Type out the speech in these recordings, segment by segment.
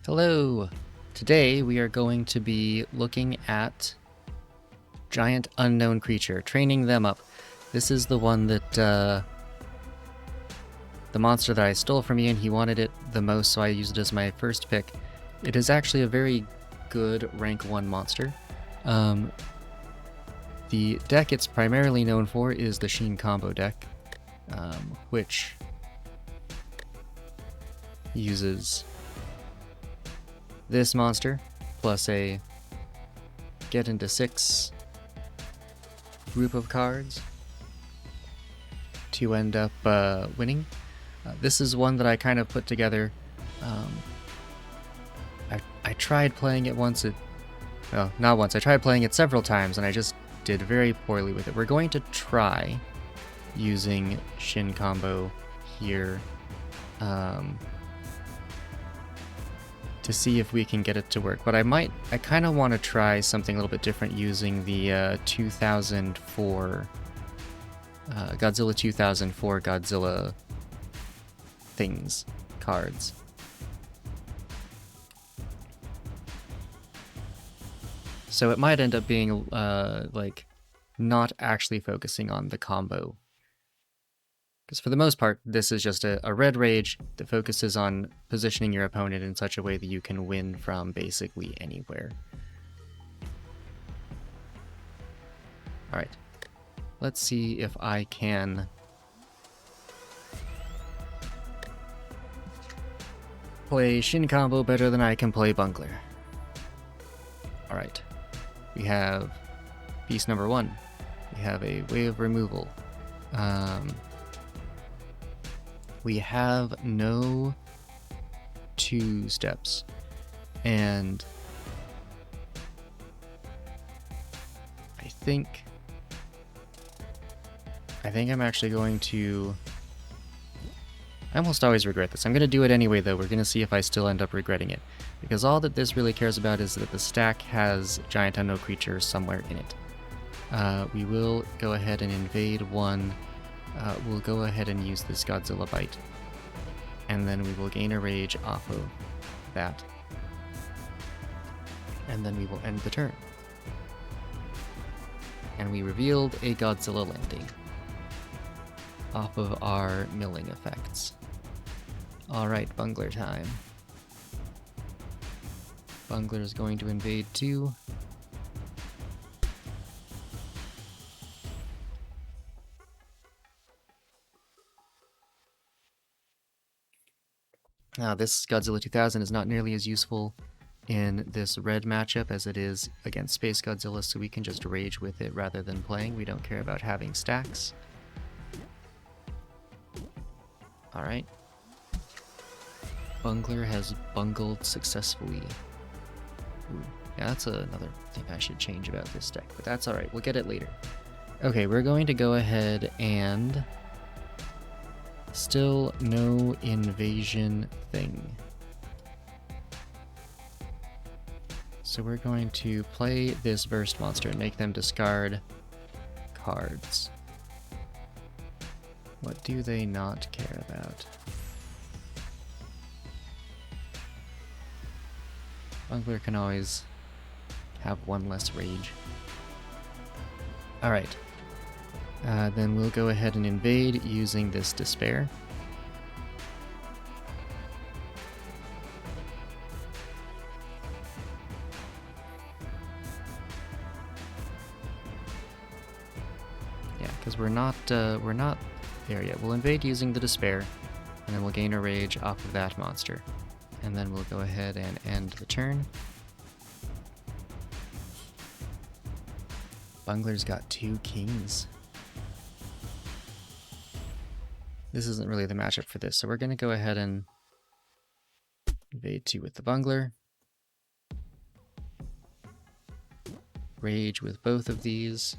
Hello! Today we are going to be looking at giant unknown creature, training them up. This is the one that, the monster that I stole from Ian. He wanted it the most, so I used it as my first pick. It is actually a very good rank 1 monster. The deck it's primarily known for is the Sheen combo deck, which uses this monster plus a get into 6 group of cards to end up winning. This is one that I kind of put together. I tried playing it once. Well, not once. I tried playing it several times, and I just did very poorly with it. We're going to try using Shin combo here to see if we can get it to work. But I kind of want to try something a little bit different using the 2004 Godzilla 2004 Godzilla things cards. So it might end up being like not actually focusing on the combo. Because for the most part, this is just a red rage that focuses on positioning your opponent in such a way that you can win from basically anywhere. Alright, let's see if I can play Shin combo better than I can play Bungler. Alright, we have piece number 1. We have a wave removal. We have no 2 steps, and I think I'm actually going to... I almost always regret this. I'm going to do it anyway, though. We're going to see if I still end up regretting it, because all that this really cares about is that the stack has giant unknown creatures somewhere in it. We will go ahead and invade one. We'll go ahead and use this Godzilla bite, and then we will gain a rage off of that, and then we will end the turn. And we revealed a Godzilla landing off of our milling effects. Alright, Bungler time. Bungler is going to invade 2. Now, this Godzilla 2000 is not nearly as useful in this red matchup as it is against Space Godzilla, so we can just rage with it rather than playing. We don't care about having stacks. Alright. Bungler has bungled successfully. Ooh, yeah, that's another thing I should change about this deck, but that's alright. We'll get it later. Okay, we're going to go ahead and... Still no invasion thing. So we're going to play this burst monster and make them discard cards. What do they not care about? Bungler can always have 1 less rage. Alright. Then we'll go ahead and invade using this Despair. Yeah, because we're not there yet. We'll invade using the Despair, and then we'll gain a rage off of that monster. And then we'll go ahead and end the turn. Bungler's got 2 kings. This isn't really the matchup for this, so we're going to go ahead and invade 2 with the Bungler. Rage with both of these.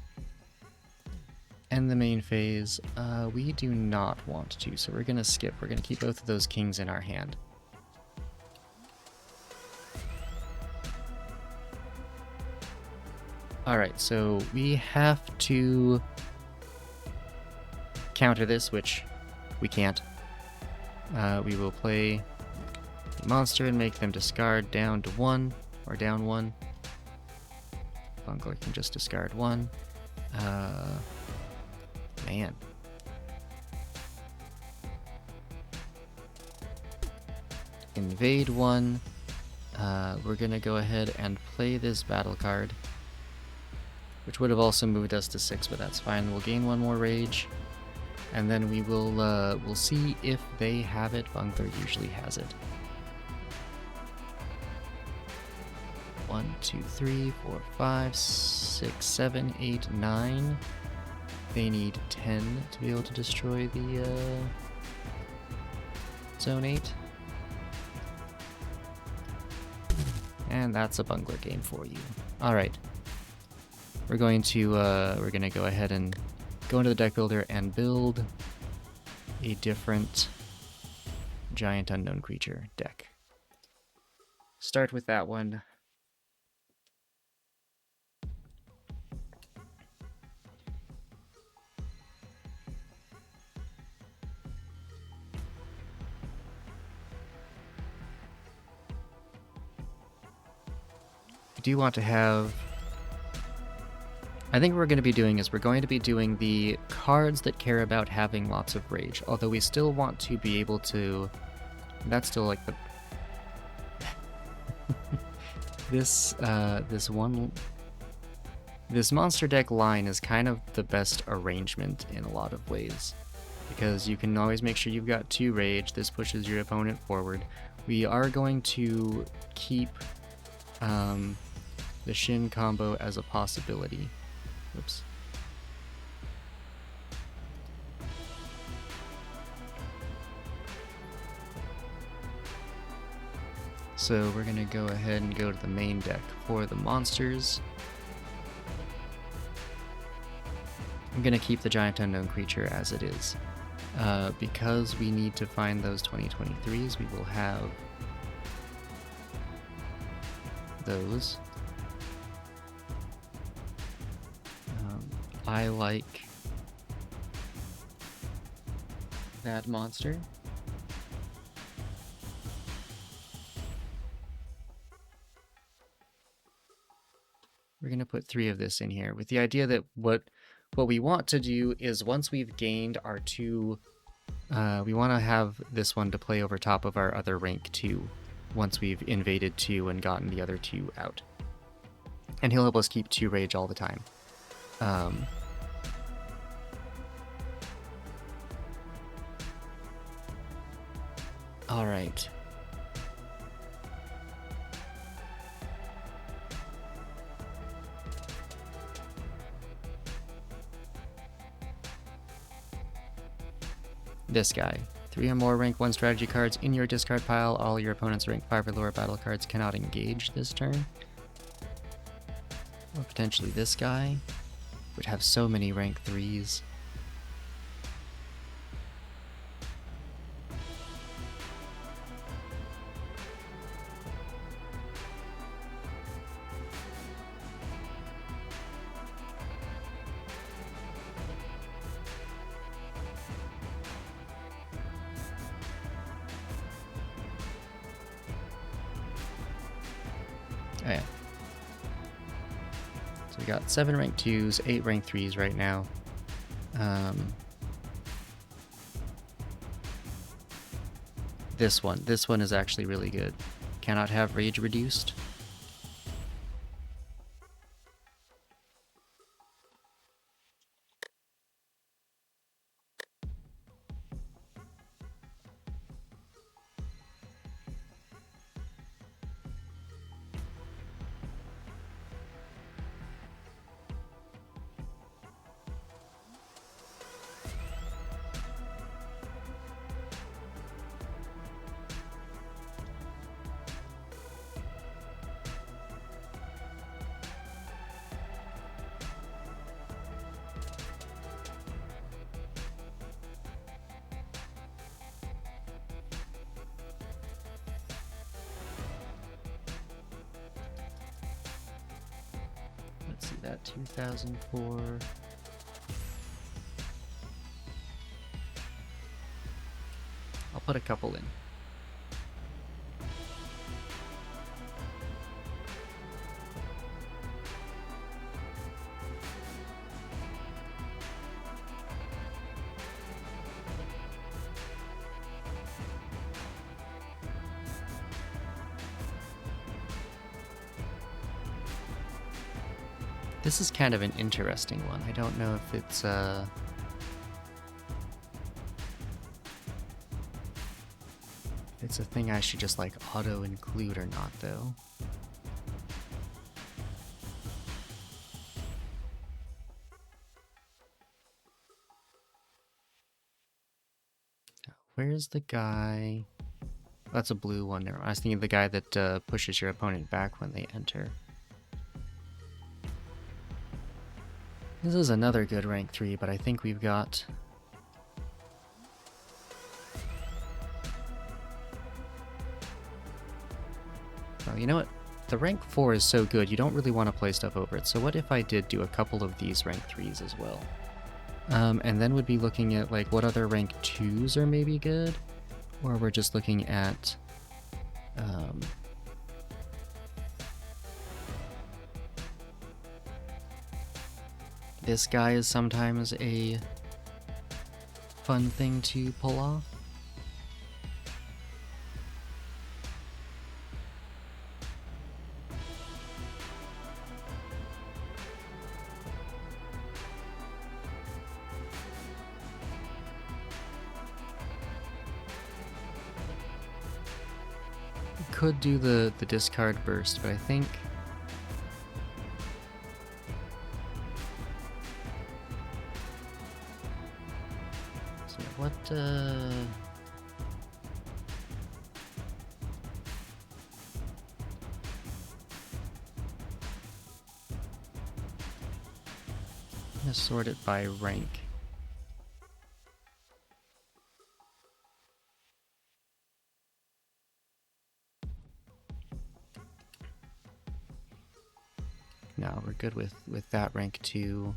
End the main phase. We do not want to, so we're going to skip. We're going to keep both of those kings in our hand. Alright, so we have to counter this, which we can't. We will play the monster and make them discard down to 1, or down 1. Bungler can just discard 1. Man. Invade 1. We're gonna go ahead and play this battle card, which would have also moved us to 6, but that's fine. We'll gain 1 more rage, and then we will we'll see if they have it. Bungler usually has it. 1, 2, 3, 4, 5, 6, 7, 8, 9. They need 10 to be able to destroy the Zone 8. And that's a bungler game for you. Alright. We're going to go ahead and go into the deck builder and build a different giant unknown creature deck. Start with that one. I do want to have... I think what we're going to be doing is we're going to be doing the cards that care about having lots of rage, although we still want to be able to... That's still like the... This monster deck line is kind of the best arrangement in a lot of ways, because you can always make sure you've got 2 rage. This pushes your opponent forward. We are going to keep the Shin combo as a possibility. Oops. So we're gonna go ahead and go to the main deck for the monsters. I'm gonna keep the giant unknown creature as it is. Because we need to find those 2023s, we will have those. I like that monster. We're going to put 3 of this in here with the idea that what we want to do is once we've gained our 2, we want to have this one to play over top of our other rank 2 once we've invaded 2 and gotten the other 2 out. And he'll help us keep 2 rage all the time. Alright. This guy. 3 or more rank 1 strategy cards in your discard pile. All your opponent's rank 5 or lower battle cards cannot engage this turn. Or potentially this guy. Would have so many rank 3s. Oh yeah. So we got 7 rank 2s, 8 rank 3s right now. This one is actually really good. Cannot have rage reduced. Let's see that 2004. I'll put a couple in. This is kind of an interesting one. I don't know if it's a thing I should just like auto include or not though. Where's the guy? That's a blue one there. I was thinking the guy that pushes your opponent back when they enter. This is another good rank 3, but I think we've got... Oh, you know what? The rank 4 is so good, you don't really want to play stuff over it. So what if I did do a couple of these rank 3s as well? And then would be looking at like what other rank 2s are maybe good? Or we're just looking at... this guy is sometimes a fun thing to pull off. Could do the discard burst, but I think so what I'm gonna sort it by rank. No, we're good with that rank 2.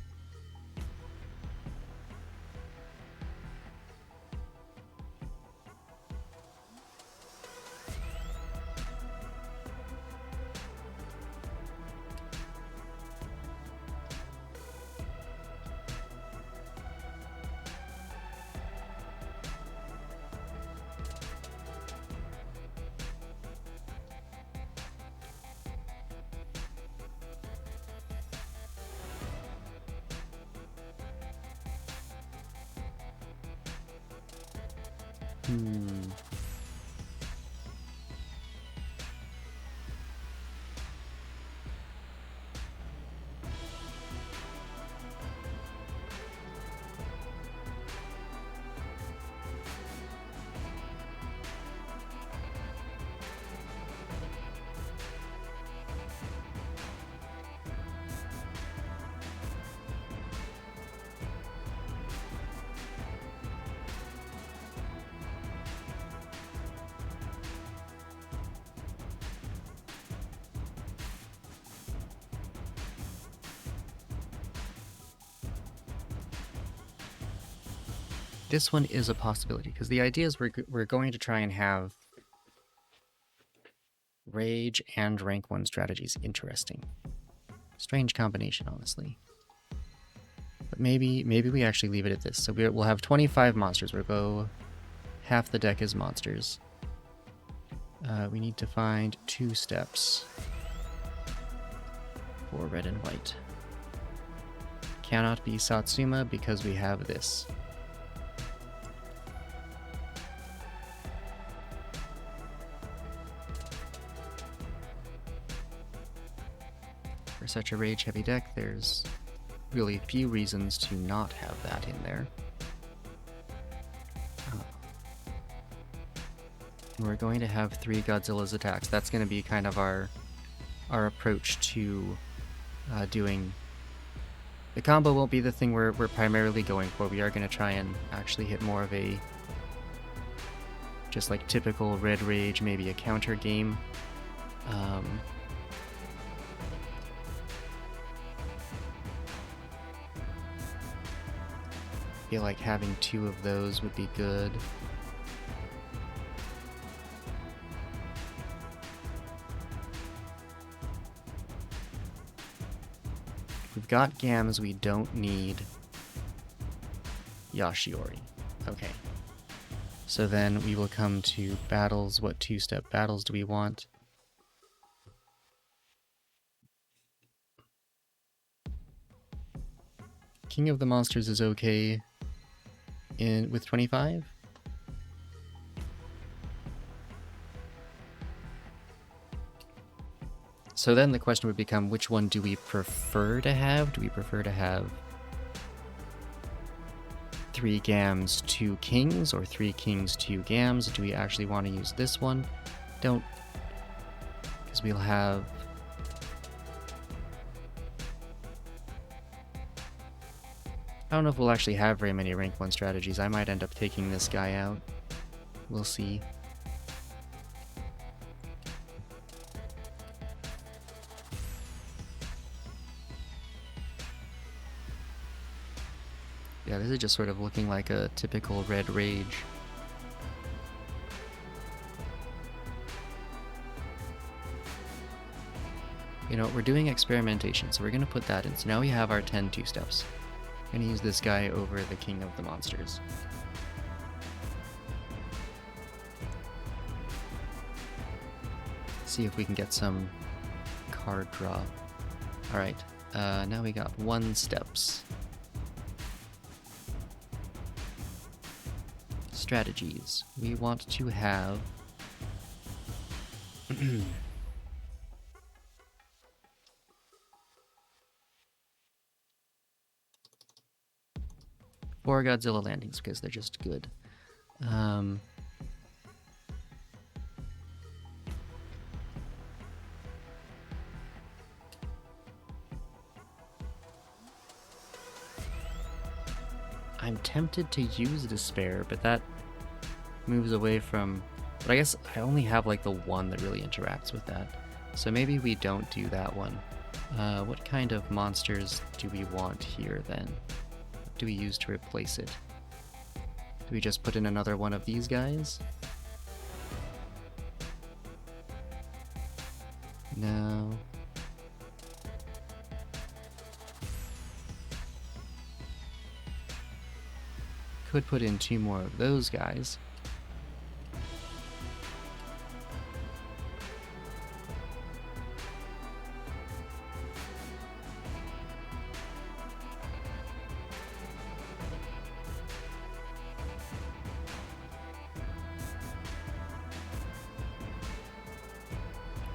This one is a possibility, because the idea is we're going to try and have Rage and rank 1 strategies. Interesting. Strange combination, honestly. But maybe we actually leave it at this. So we'll have 25 monsters. We'll go half the deck as monsters. We need to find 2 steps for red and white. Cannot be Satsuma because we have this. For such a rage-heavy deck, there's really few reasons to not have that in there. And we're going to have 3 Godzilla's attacks. That's going to be kind of our approach to doing... The combo won't be the thing we're primarily going for. We are going to try and actually hit more of a... just like typical red rage, maybe a counter game. I feel like having 2 of those would be good. We've got Gams, we don't need Yashiori. Okay. So then we will come to battles. What 2-step battles do we want? King of the Monsters is okay with 25. So then the question would become, which one do we prefer to have? Do we prefer to have 3 gams, 2 kings, or 3 kings, 2 gams? Do we actually want to use this one? Don't, because we'll have... I don't know if we'll actually have very many rank 1 strategies. I might end up taking this guy out. We'll see. Yeah, this is just sort of looking like a typical red rage. You know, we're doing experimentation, so we're going to put that in. So now we have our 10 2-steps. I'm going to use this guy over the King of the Monsters. See if we can get some card draw. Alright, now we got 1 steps. Strategies. We want to have... Four Godzilla landings, because they're just good. I'm tempted to use Despair, but that moves away from... But I guess I only have like the one that really interacts with that. So maybe we don't do that one. What kind of monsters do we want here then? What do we use to replace it? Do we just put in another one of these guys? No. Could put in 2 more of those guys.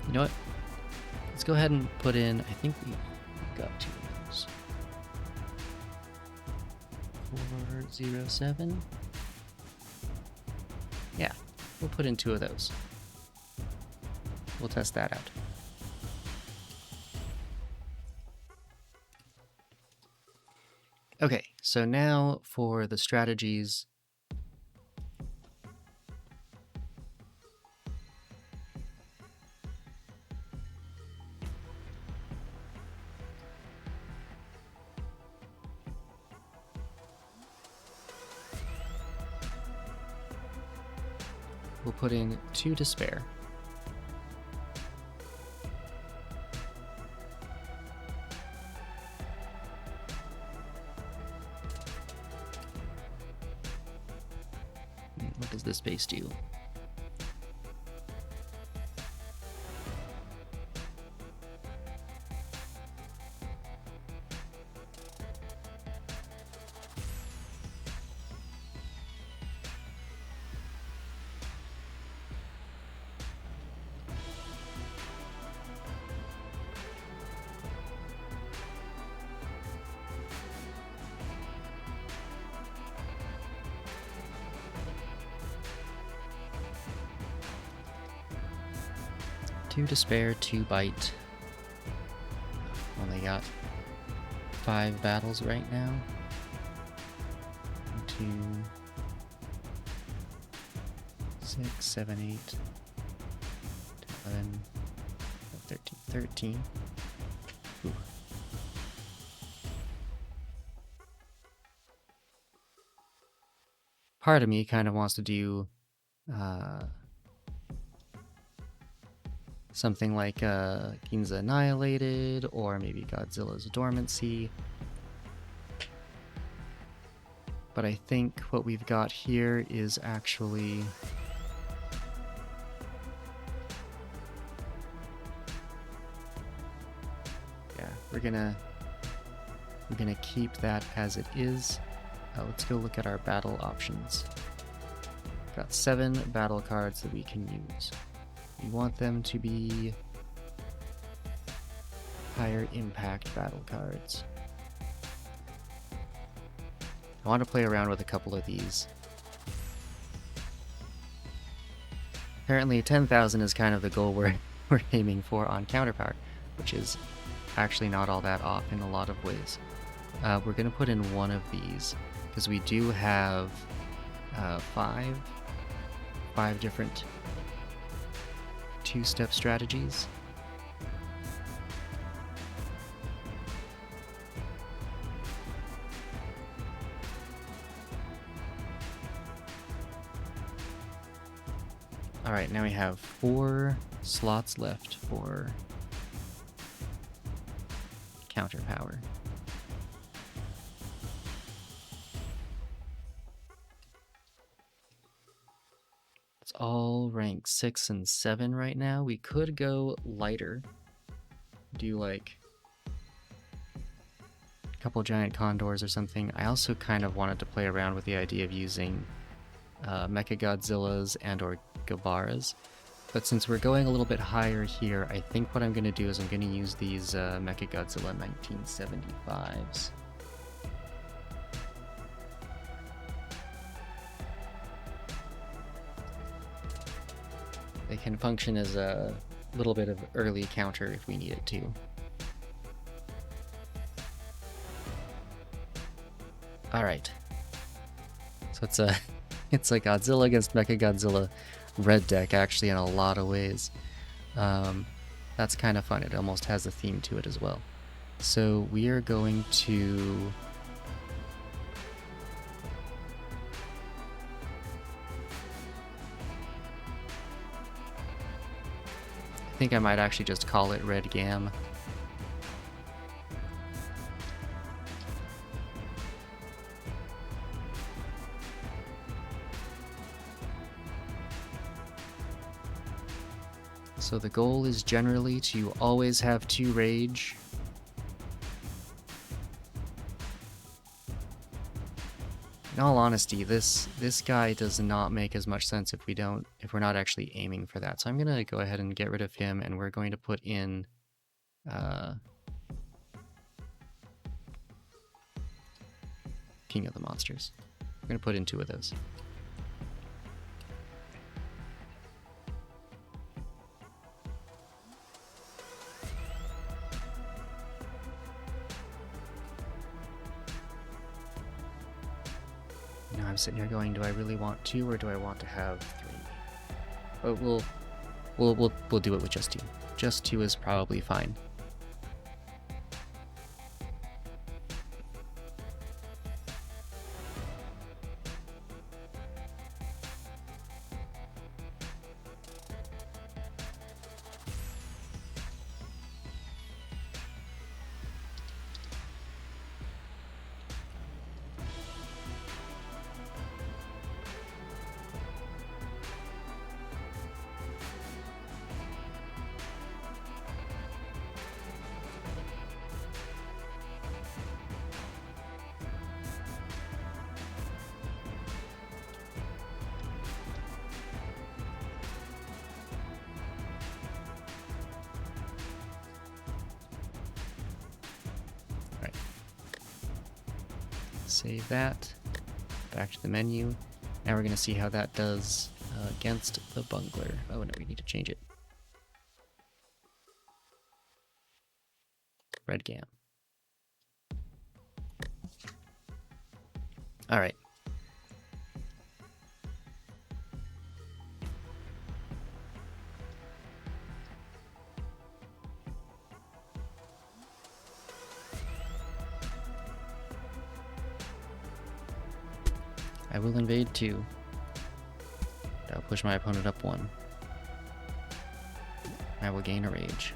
You know what? Let's go ahead and put in, I think we've got 2 of those. 407. Yeah, we'll put in 2 of those. We'll test that out. Okay, so now for the strategies. We'll put in 2 Despair. What does this base do? Two Despair, 2 Bite. Only got 5 battles right now. 1, 2, 6, 7, 8, 11, 13, 13. Ooh. Part of me kind of wants to do something like Ginza Annihilated, or maybe Godzilla's Dormancy. But I think what we've got here is actually... Yeah, we're gonna We're going to keep that as it is. Let's go look at our battle options. Got 7 battle cards that we can use. We want them to be higher impact battle cards. I want to play around with a couple of these. Apparently 10,000 is kind of the goal we're aiming for on counterpower, which is actually not all that off in a lot of ways. We're going to put in one of these, because we do have 5 different 2-step strategies. Alright, now we have 4 slots left for counter power. It's all ranked 6 and 7 right now. We could go lighter. Do like a couple giant condors or something. I also kind of wanted to play around with the idea of using Mecha Godzillas and or Gabaras. But since we're going a little bit higher here, I think what I'm going to do is I'm going to use these Mecha Godzilla 1975s. They can function as a little bit of early counter if we need it to. Alright. So it's a Godzilla against Mecha Godzilla red deck, actually, in a lot of ways. That's kind of fun. It almost has a theme to it as well. So we are going to... I think I might actually just call it Red Gam. So the goal is generally to always have 2 rage. In all honesty, this guy does not make as much sense if we're not actually aiming for that. So I'm gonna go ahead and get rid of him, and we're going to put in King of the Monsters. We're gonna put in 2 of those. Now I'm sitting here going, do I really want 2 or do I want to have 3? But we'll do it with just 2. Just 2 is probably fine. Save that. Back to the menu. Now we're going to see how that does against the bungler. Oh no, we need to change it. Red Gam. Alright. I will invade 2. That'll push my opponent up 1. I will gain a rage.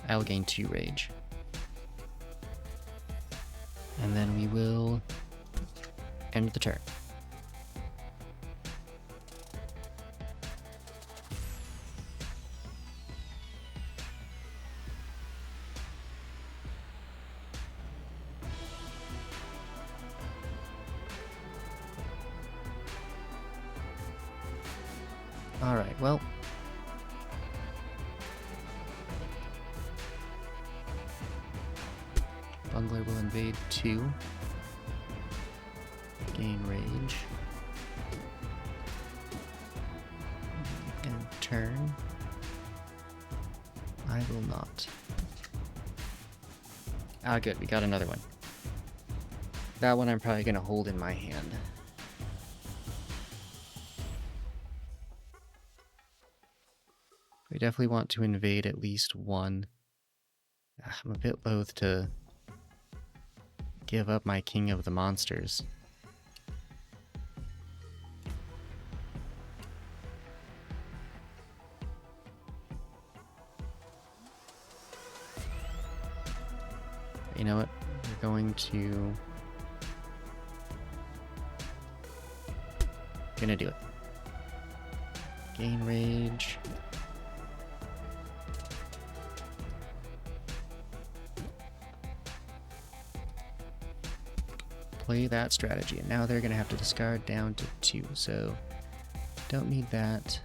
I will gain 2 rage. And then we will end the turn. Alright, well. Bungler will invade 2. Gain rage. And turn. I will not. Ah, good, we got another one. That one I'm probably going to hold in my hand. We definitely want to invade at least one. I'm a bit loath to give up my King of the Monsters. You know what? We're going to... Gonna do it. Gain rage. Play that strategy, and now they're gonna have to discard down to 2, so don't need that.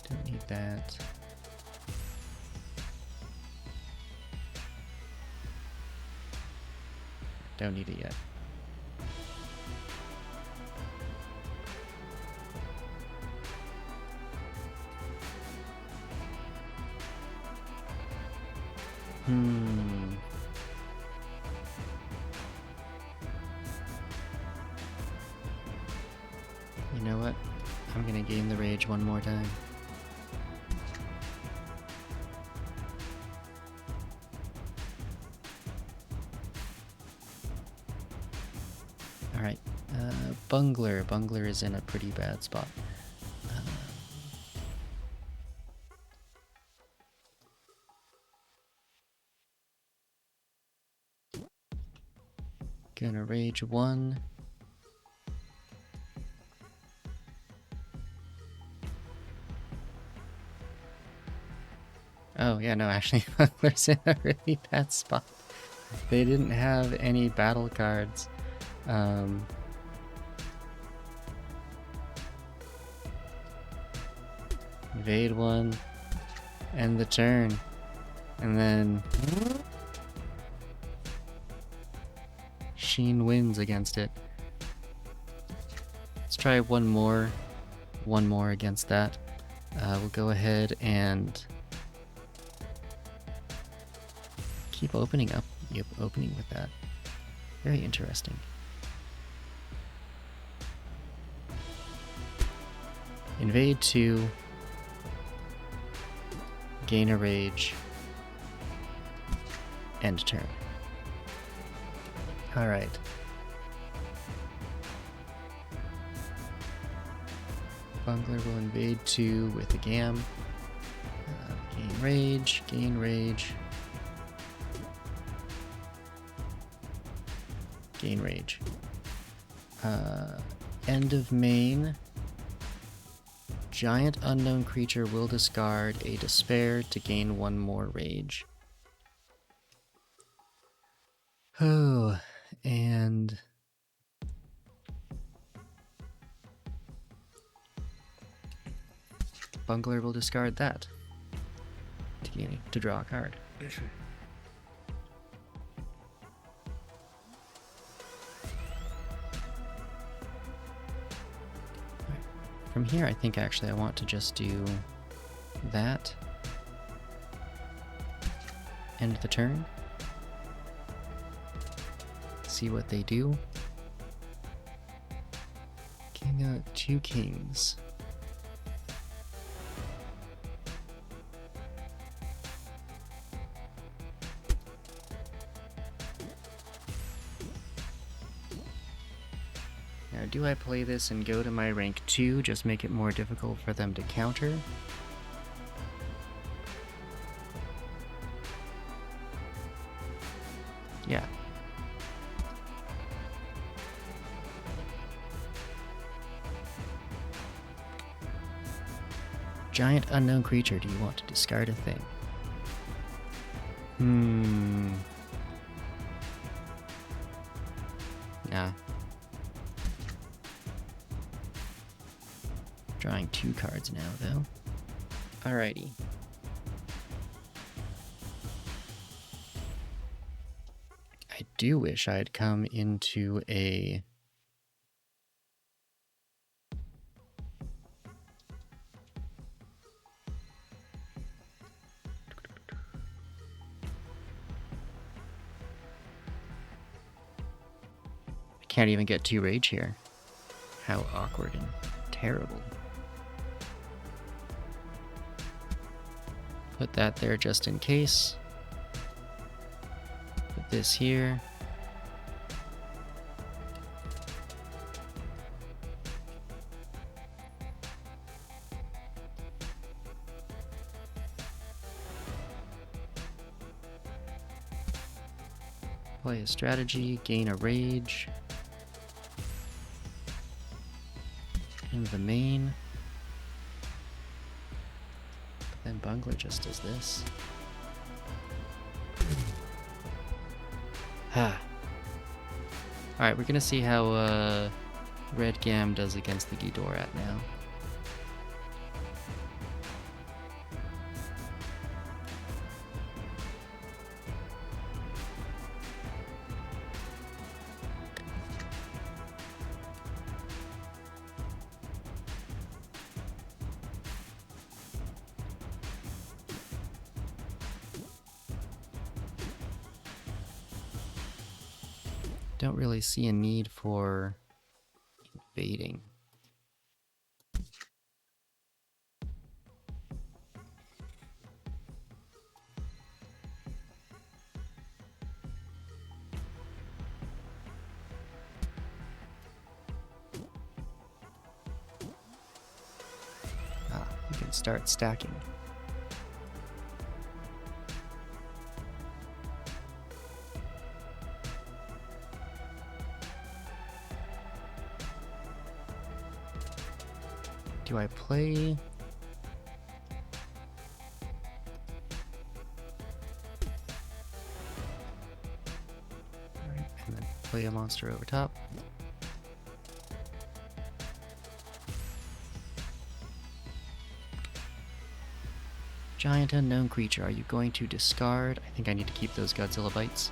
Don't need that. Don't need it yet. You know what? I'm gonna gain the rage one more time. Alright, Bungler. Bungler is in a pretty bad spot. Gonna rage 1. Oh, yeah, no, actually, Bungler's in a really bad spot. They didn't have any battle cards. Invade 1, end the turn, and then Sheen wins against it. Let's try one more against that. We'll go ahead and keep opening up. Yep, opening with that. Very interesting. Invade 2. Gain a rage. End turn. Alright. Bungler will invade 2 with a Gam. Gain rage, gain rage. Gain rage. End of main. Giant unknown creature will discard a despair to gain 1 more rage. Oh, and Bungler will discard that to draw a card. From here, I think actually I want to just do that. End the turn. See what they do. King of 2 kings. Now, do I play this and go to my rank 2, just make it more difficult for them to counter? Yeah. Giant unknown creature, do you want to discard a thing? Nah. Drawing 2 cards now, though. Alrighty. I do wish I had come into a... I can't even get 2 rage here. How awkward and terrible. Put that there just in case. Put this here. Play a strategy, gain a rage. In the main. Then Bungler just does this. Ha. Alright, we're gonna see how Red Gam does against the Ghidorah now. Don't really see a need for invading. We can start stacking. Do I play? Alright, and then play a monster over top. Giant unknown creature, are you going to discard? I think I need to keep those Godzilla bites.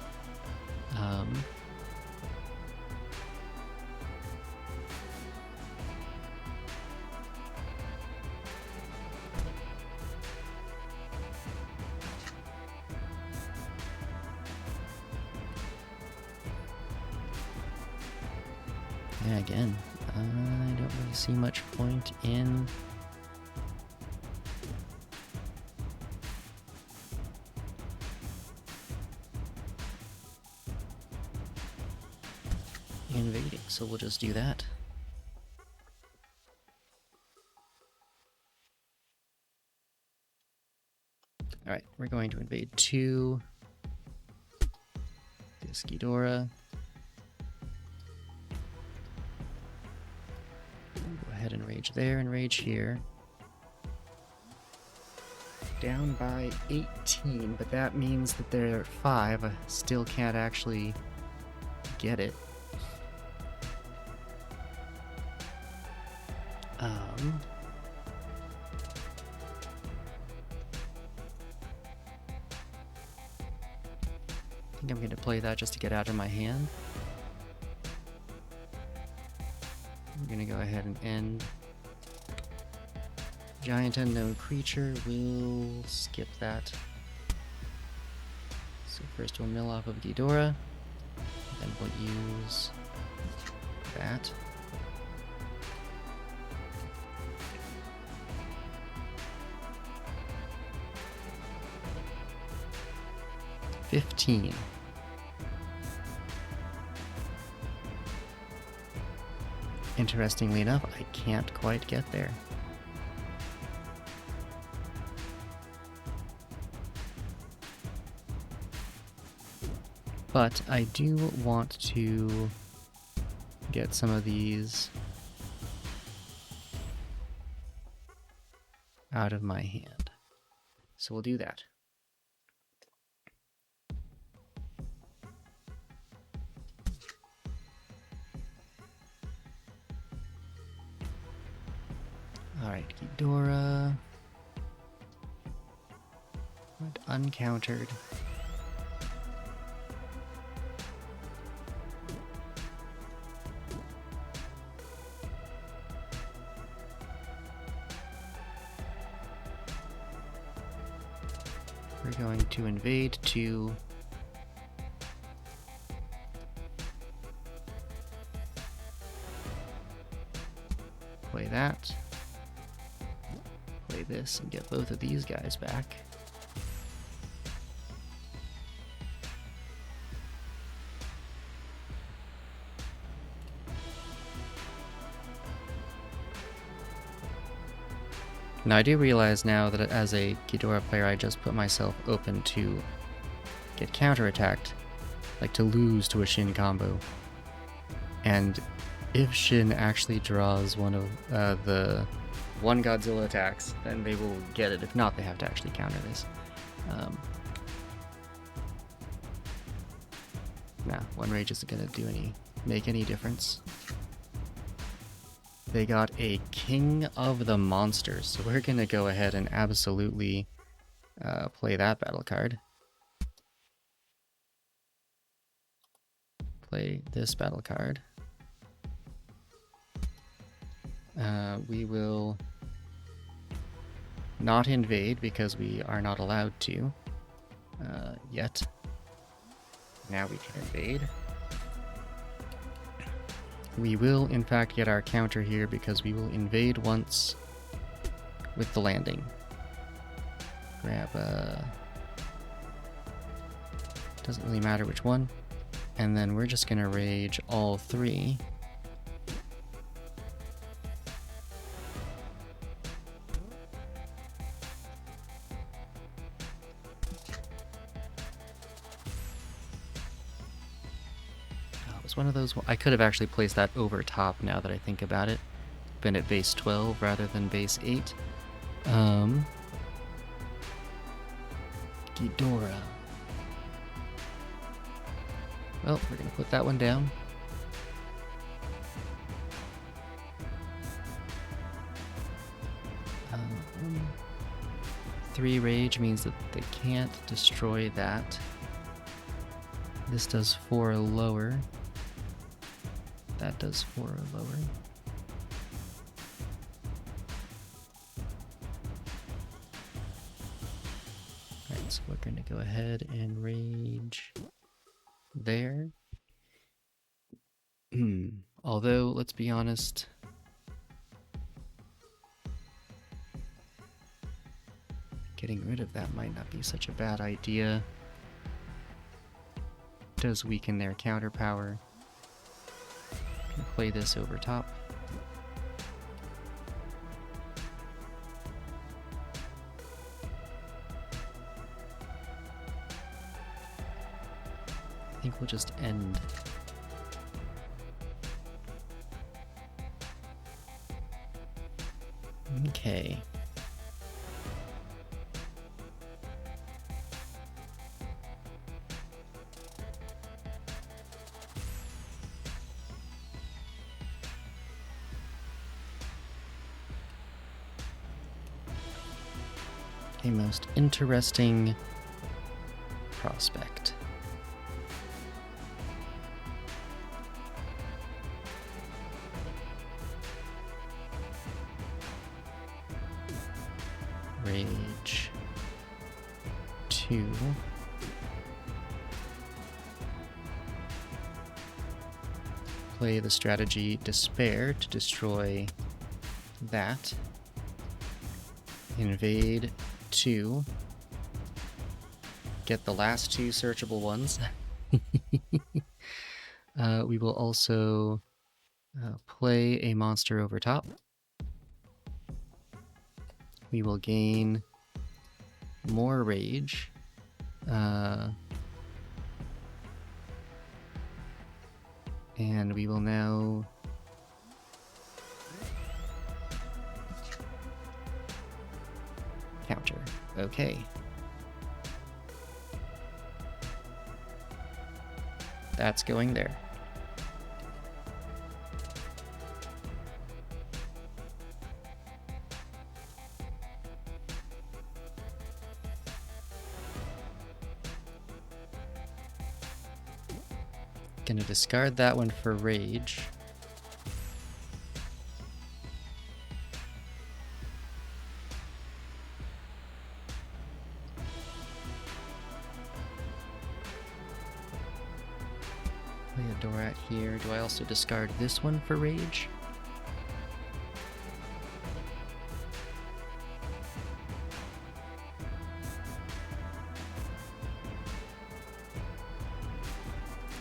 Yeah, again, I don't really see much point in invading, so we'll just do that. Alright, we're going to invade 2. This Ghidorah. Go ahead and rage there and rage here. Down by 18, but that means that they're at 5. I still can't actually get it. I think I'm going to play that just to get out of my hand. I'm going to go ahead and end. Giant unknown creature, we'll skip that. So first we'll mill off of Ghidorah, then we'll use that. $15. Interestingly enough, I can't quite get there. But I do want to get some of these out of my hand. So we'll do that. Alright, Ghidorah. Went uncountered. We're going to invade 2. Play that. Play this and get both of these guys back. Now I do realize now that as a Ghidorah player I just put myself open to get counterattacked, like to lose to a Shin combo. And if Shin actually draws one of the one Godzilla attacks, then they will get it. If not, they have to actually counter this. Nah, one rage isn't gonna make any difference. They got a King of the Monsters, so we're gonna go ahead and absolutely play that battle card. Play this battle card. We will not invade because we are not allowed to yet. Now we can invade. We will, in fact, get our counter here because we will invade once with the landing. Grab doesn't really matter which one. And then we're just gonna rage all 3. One of those. I could have actually placed that over top now that I think about it. Been at base 12 rather than base 8. Ghidorah. Well, we're gonna put that one down. Um, 3 rage means that they can't destroy that. This does 4 lower. That does 4 lower. Alright, so we're going to go ahead and rage there. Although, let's be honest, getting rid of that might not be such a bad idea. It does weaken their counter power. Play this over top. I think we'll just end. Okay. A most interesting prospect. Rage 2. Play the strategy Despair to destroy that. Invade 2. Get the last 2 searchable ones. We will also play a monster over top. We will gain more rage. And we will now counter. Okay. That's going there. Gonna discard that one for rage. Play a Dorat here. Do I also discard this one for rage?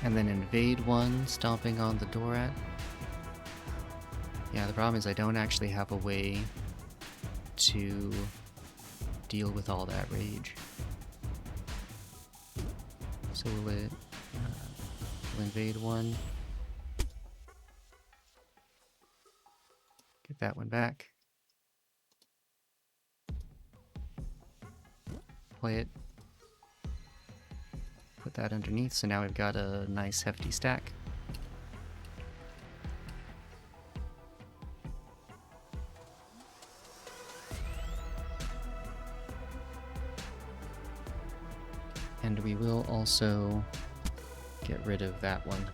And then invade one, stomping on the Dorat. Yeah, the problem is I don't actually have a way to deal with all that rage. So we'll invade one. Get that one back. Play it. Put that underneath, so now we've got a nice hefty stack. And we will also get rid of that one.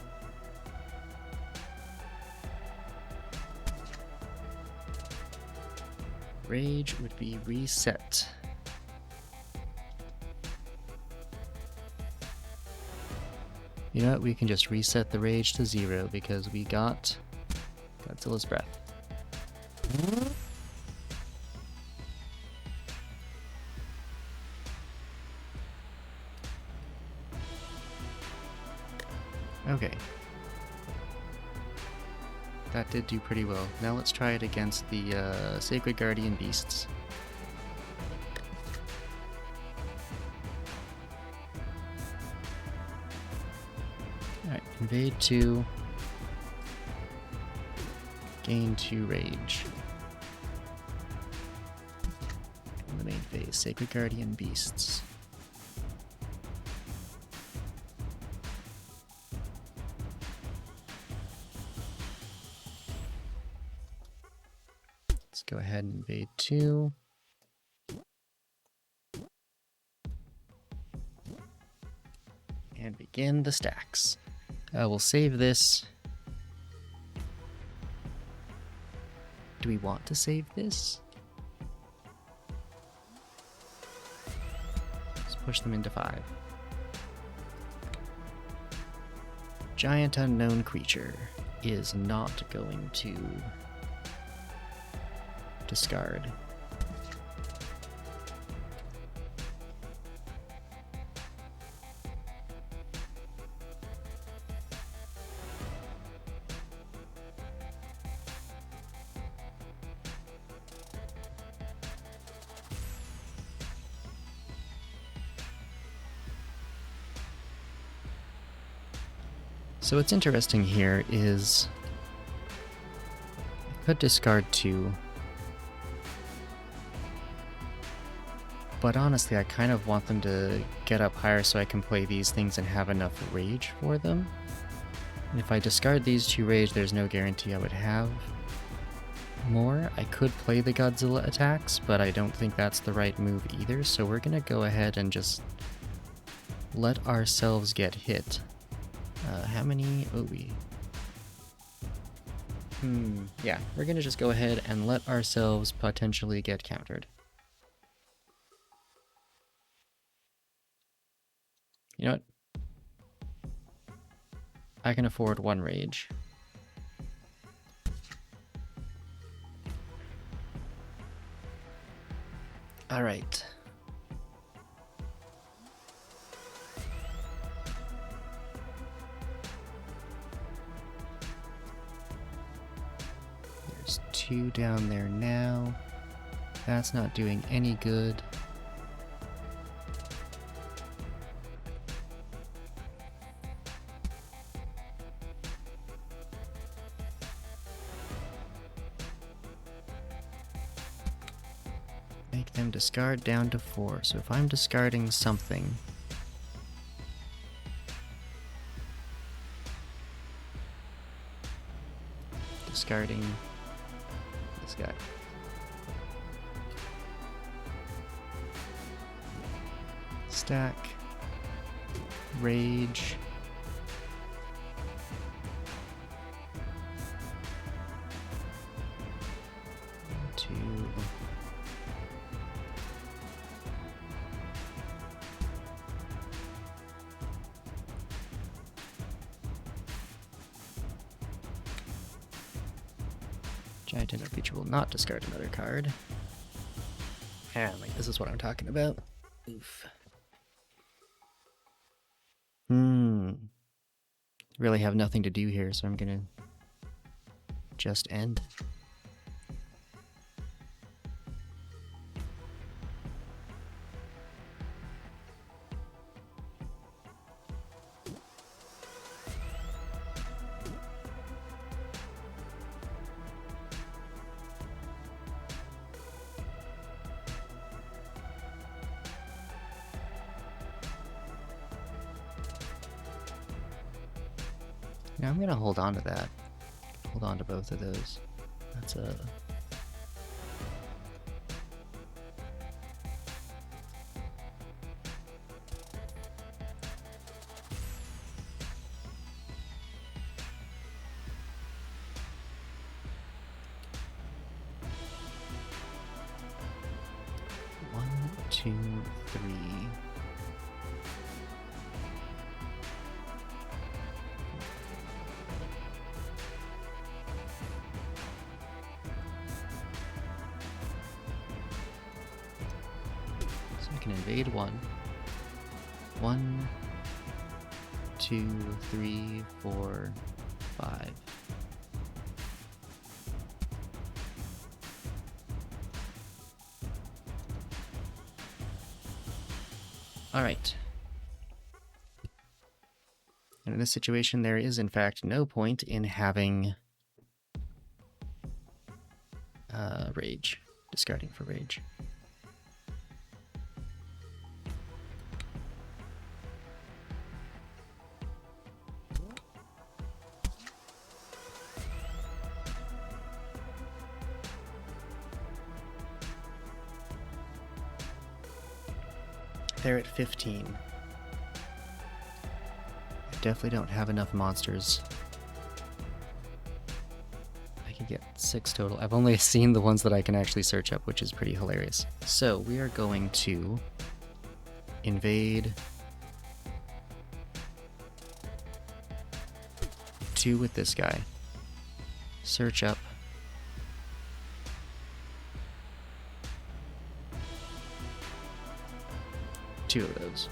Rage would be reset. You know what, we can just reset the rage to 0 because we got Godzilla's breath. Okay. That did do pretty well. Now let's try it against the Sacred Guardian Beasts. Alright, invade 2. Gain 2 rage. In the main phase, Sacred Guardian Beasts. Let's go ahead and invade 2. And begin the stacks. We'll save this. Do we want to save this? Let's push them into 5. Giant unknown creature is not going to discard. So what's interesting here is I could discard 2, but honestly I kind of want them to get up higher so I can play these things and have enough rage for them. And if I discard these 2 rage, there's no guarantee I would have more. I could play the Godzilla attacks, but I don't think that's the right move either, so we're gonna go ahead and just let ourselves get hit. How many? Oh, yeah, we're gonna just go ahead and let ourselves potentially get countered. You know what? I can afford 1 rage. Alright. There's 2 down there now. That's not doing any good. Make them discard down to 4. So if I'm discarding something, discarding this guy. Stack, rage, Giant Ender feature will not discard another card. And like this is what I'm talking about. Oof. Really have nothing to do here, so I'm gonna just end. Yeah, I'm gonna hold on to that. Hold on to both of those. That's a... One, two, three. So I can invade one. 1, 2, 3, 4, 5. Alright. And in this situation, there is in fact no point in having rage. Discarding for rage. They're at 15. I definitely don't have enough monsters. I can get 6 total. I've only seen the ones that I can actually search up, which is pretty hilarious. So we are going to invade 2 with this guy. Search up. Two of those.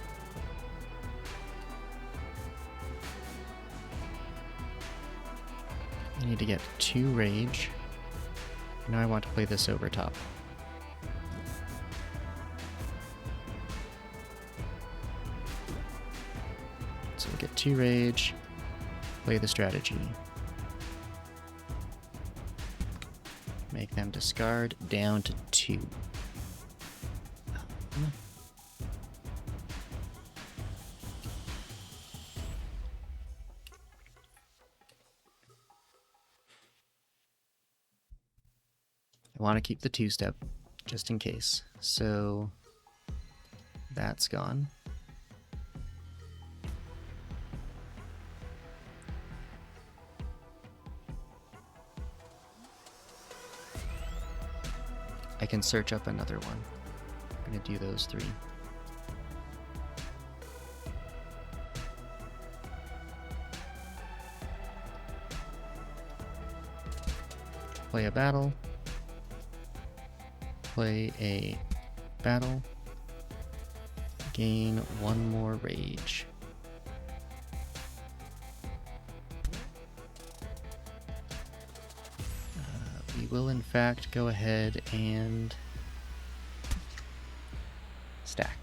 I need to get 2 rage. Now I want to play this over top. So we'll get 2 rage, play the strategy. Make them discard down to 2. I want to keep the 2-step, just in case. So that's gone. I can search up another one. I'm going to do those 3. Play a battle. Play a battle. Gain 1 more rage. We will in fact go ahead and stack.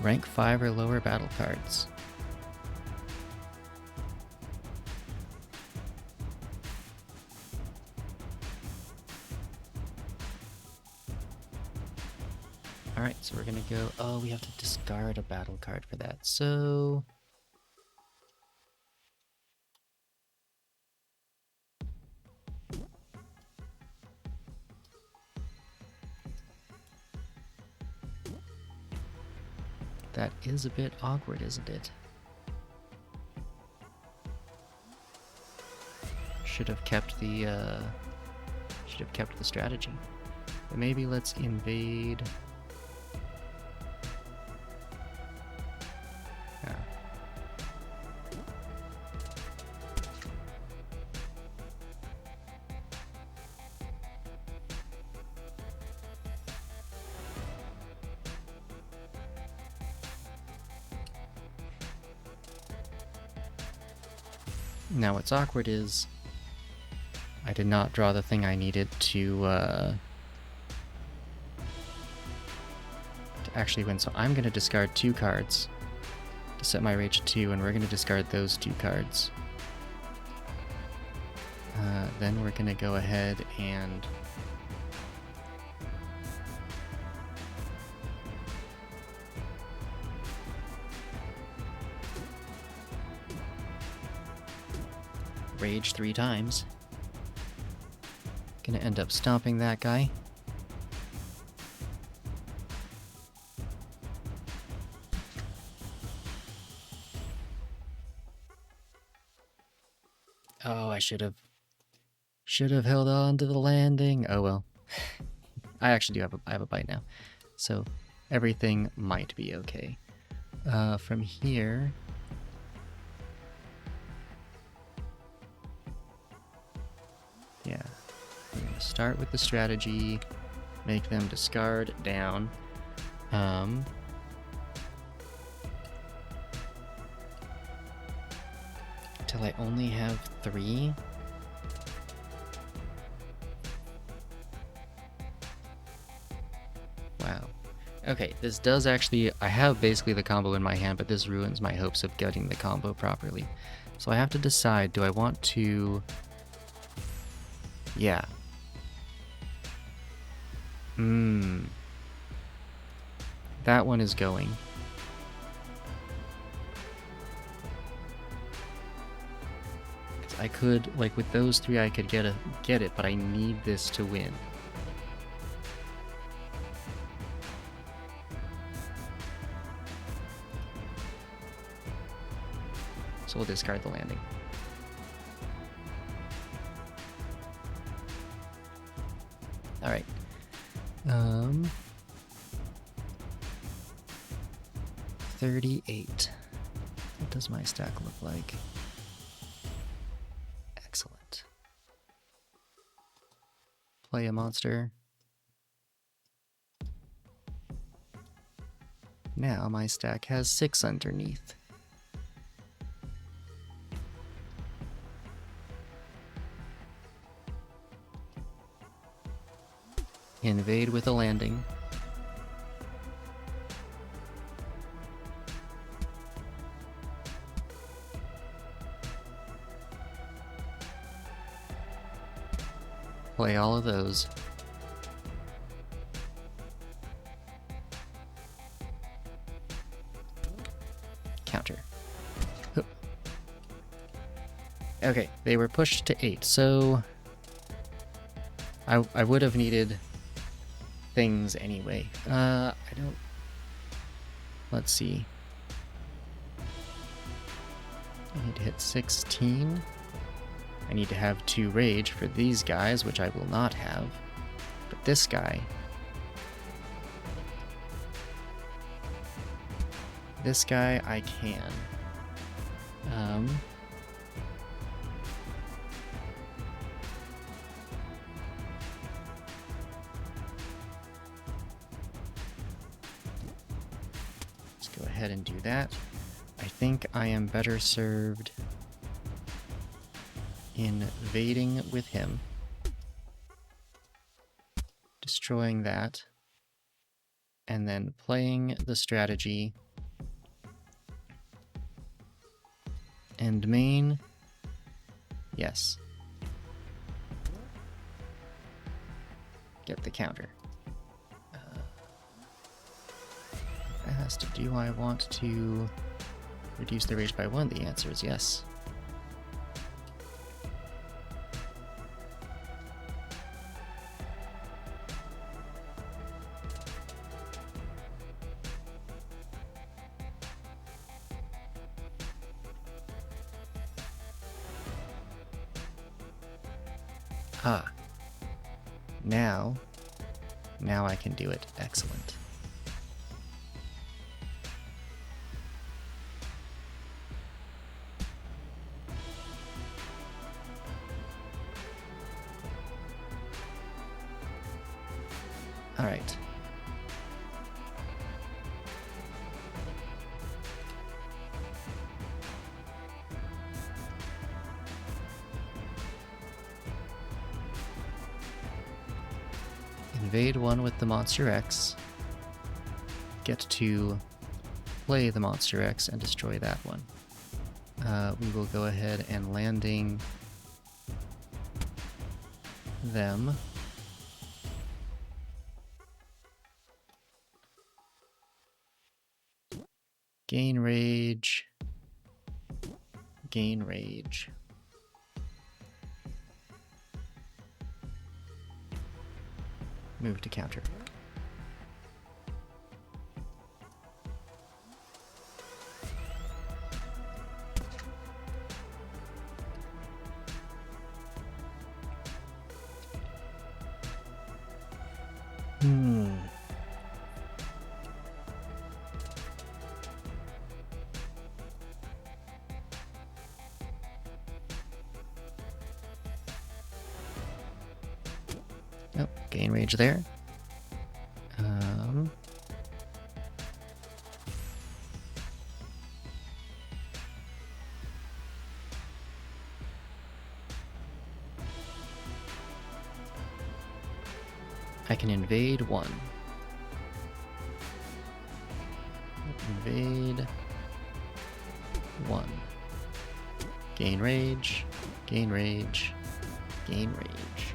Rank 5 or lower battle cards. Alright, so we're gonna go... Oh, we have to discard a battle card for that, so... That is a bit awkward, isn't it? should have kept the strategy. But maybe let's invade. Yeah. Now what's awkward is I did not draw the thing I needed to actually win, so I'm going to discard 2 cards to set my rage to 2, and we're going to discard those 2 cards. Then we're going to go ahead and rage 3 times. Gonna end up stomping that guy. Oh, I should have held on to the landing. Oh well. I actually do have a bite now, so everything might be okay. From here, yeah, I'm gonna start with the strategy, make them discard down. Till I only have 3. Wow. Okay, this does actually... I have basically the combo in my hand, but this ruins my hopes of getting the combo properly. So I have to decide, do I want to... Yeah. That one is going. I could, like with those 3, I could get it, but I need this to win. So we'll discard the landing. All right. 38. What does my stack look like? Excellent. Play a monster. Now my stack has 6 underneath. Invade with a landing. Play all of those. Counter. Okay, they were pushed to 8, so I would have needed things anyway. I don't... Let's see. I need to hit 16. I need to have 2 rage for these guys, which I will not have. But this guy... This guy I can. Let's go ahead and do that. I think I am better served invading with him, destroying that, and then playing the strategy. End main. Yes. Get the counter. Fast. Do I want to reduce the rage by 1? The answer is yes. Ah, now I can do it. Excellent. All right. Invade one with the Monster X. Get to play the Monster X and destroy that one. We will go ahead and landing them. Gain rage. Gain rage. Move to counter. Oh, gain rage there. I can invade one. Invade one. Gain rage, gain rage, gain rage.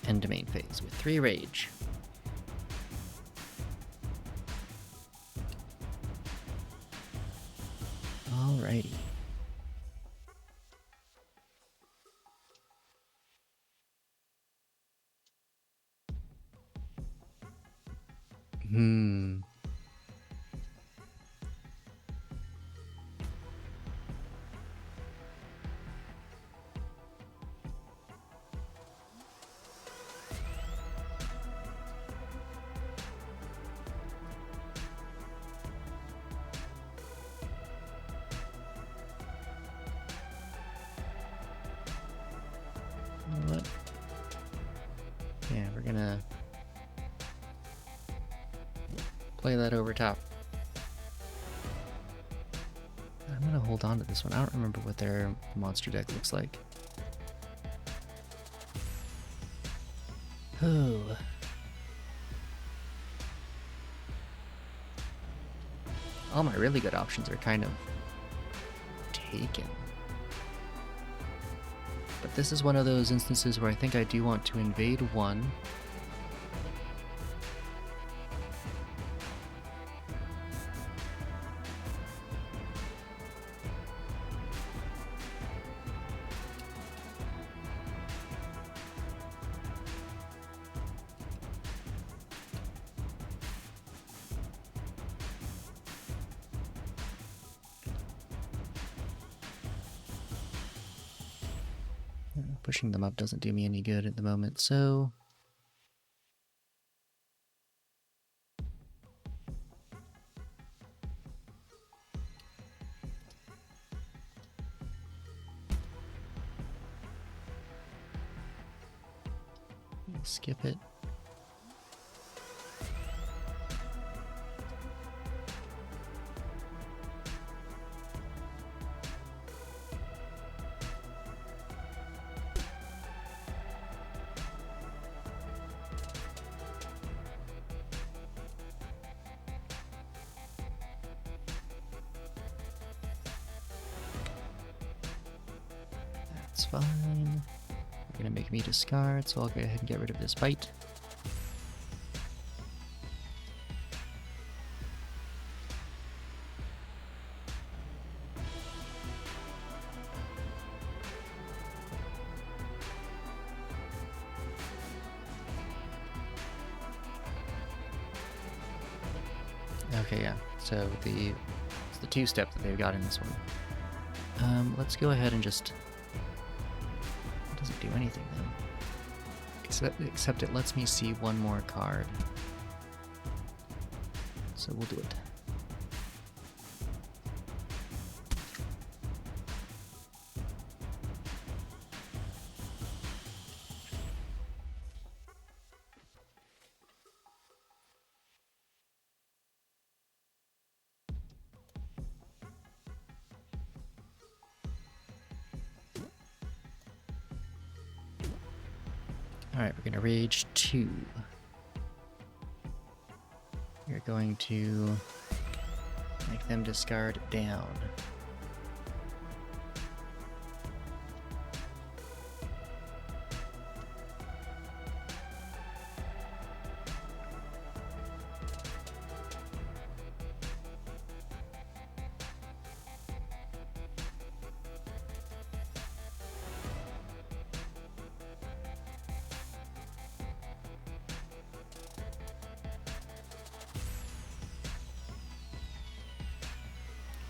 End domain phase with 3 rage. Alrighty. What? Yeah, we're gonna play that over top. I'm gonna hold on to this one. I don't remember what their monster deck looks like. Oh. All my really good options are kind of taken. But this is one of those instances where I think I do want to invade one. Pushing them up doesn't do me any good at the moment, so... we'll skip it. That's fine. You're gonna make me discard, so I'll go ahead and get rid of this bite. Okay, yeah. So it's the two-step that they've got in this one. Let's go ahead and just... It doesn't do anything then. Except it lets me see one more card. So we'll do it. Alright, we're gonna rage 2. You're going to make them discard down.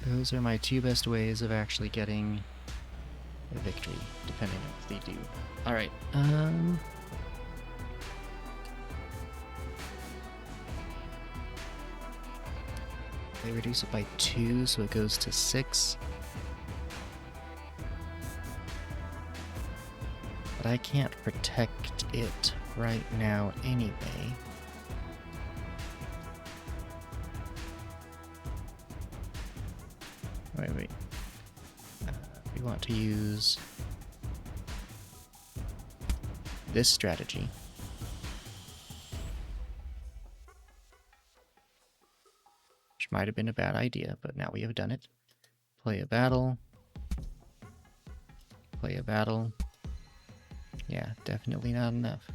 Those are my two best ways of actually getting a victory, depending on what they do. Alright, they reduce it by 2, so it goes to 6. But I can't protect it right now anyway. Wait. We want to use this strategy. Which might have been a bad idea, but now we have done it. Play a battle. Play a battle. Yeah, definitely not enough.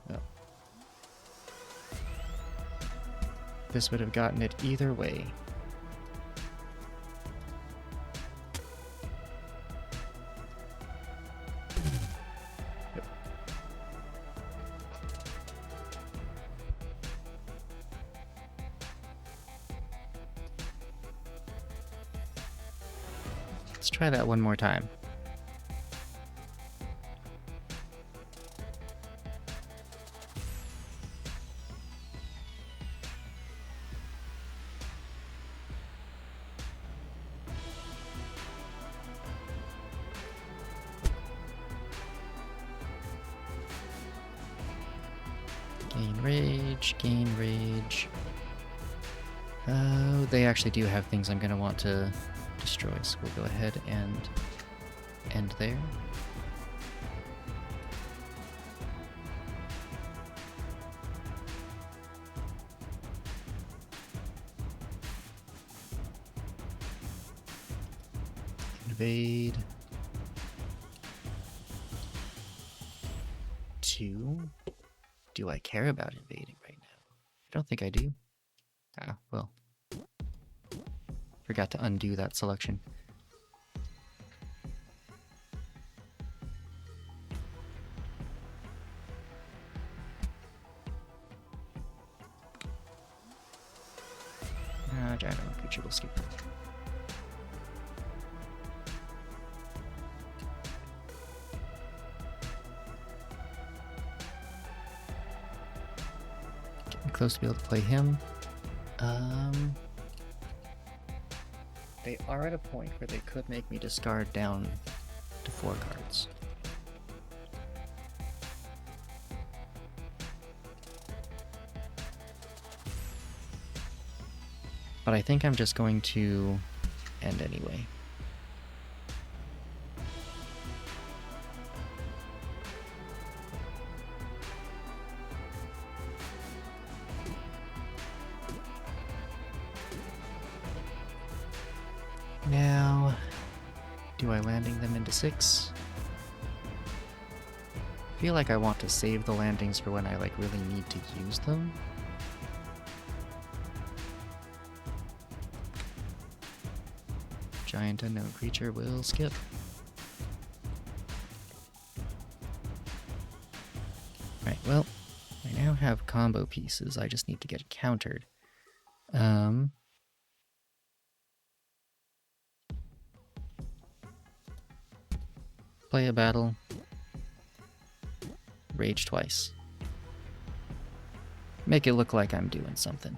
Well. This would have gotten it either way. Yep. Let's try that one more time. Gain rage. Oh, they actually do have things I'm going to want to destroy, so we'll go ahead and end there. Invade. 2. Do I care about invading right now? I don't think I do. Well. Forgot to undo that selection. Giant creature will skip. Close to be able to play him. They are at a point where they could make me discard down to 4 cards. But I think I'm just going to end anyway. Now, do I landing them into 6? I feel like I want to save the landings for when I really need to use them. Giant unknown creature will skip. don't have combo pieces, I just need to get countered. Play a battle. Rage twice. Make it look like I'm doing something.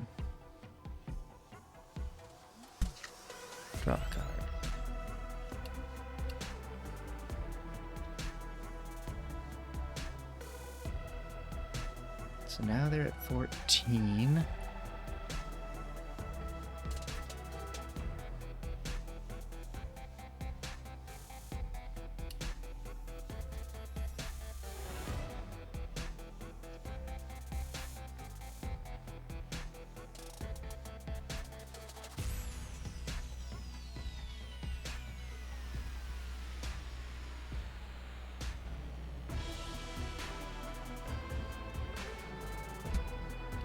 Draw a card. So now they're at 14.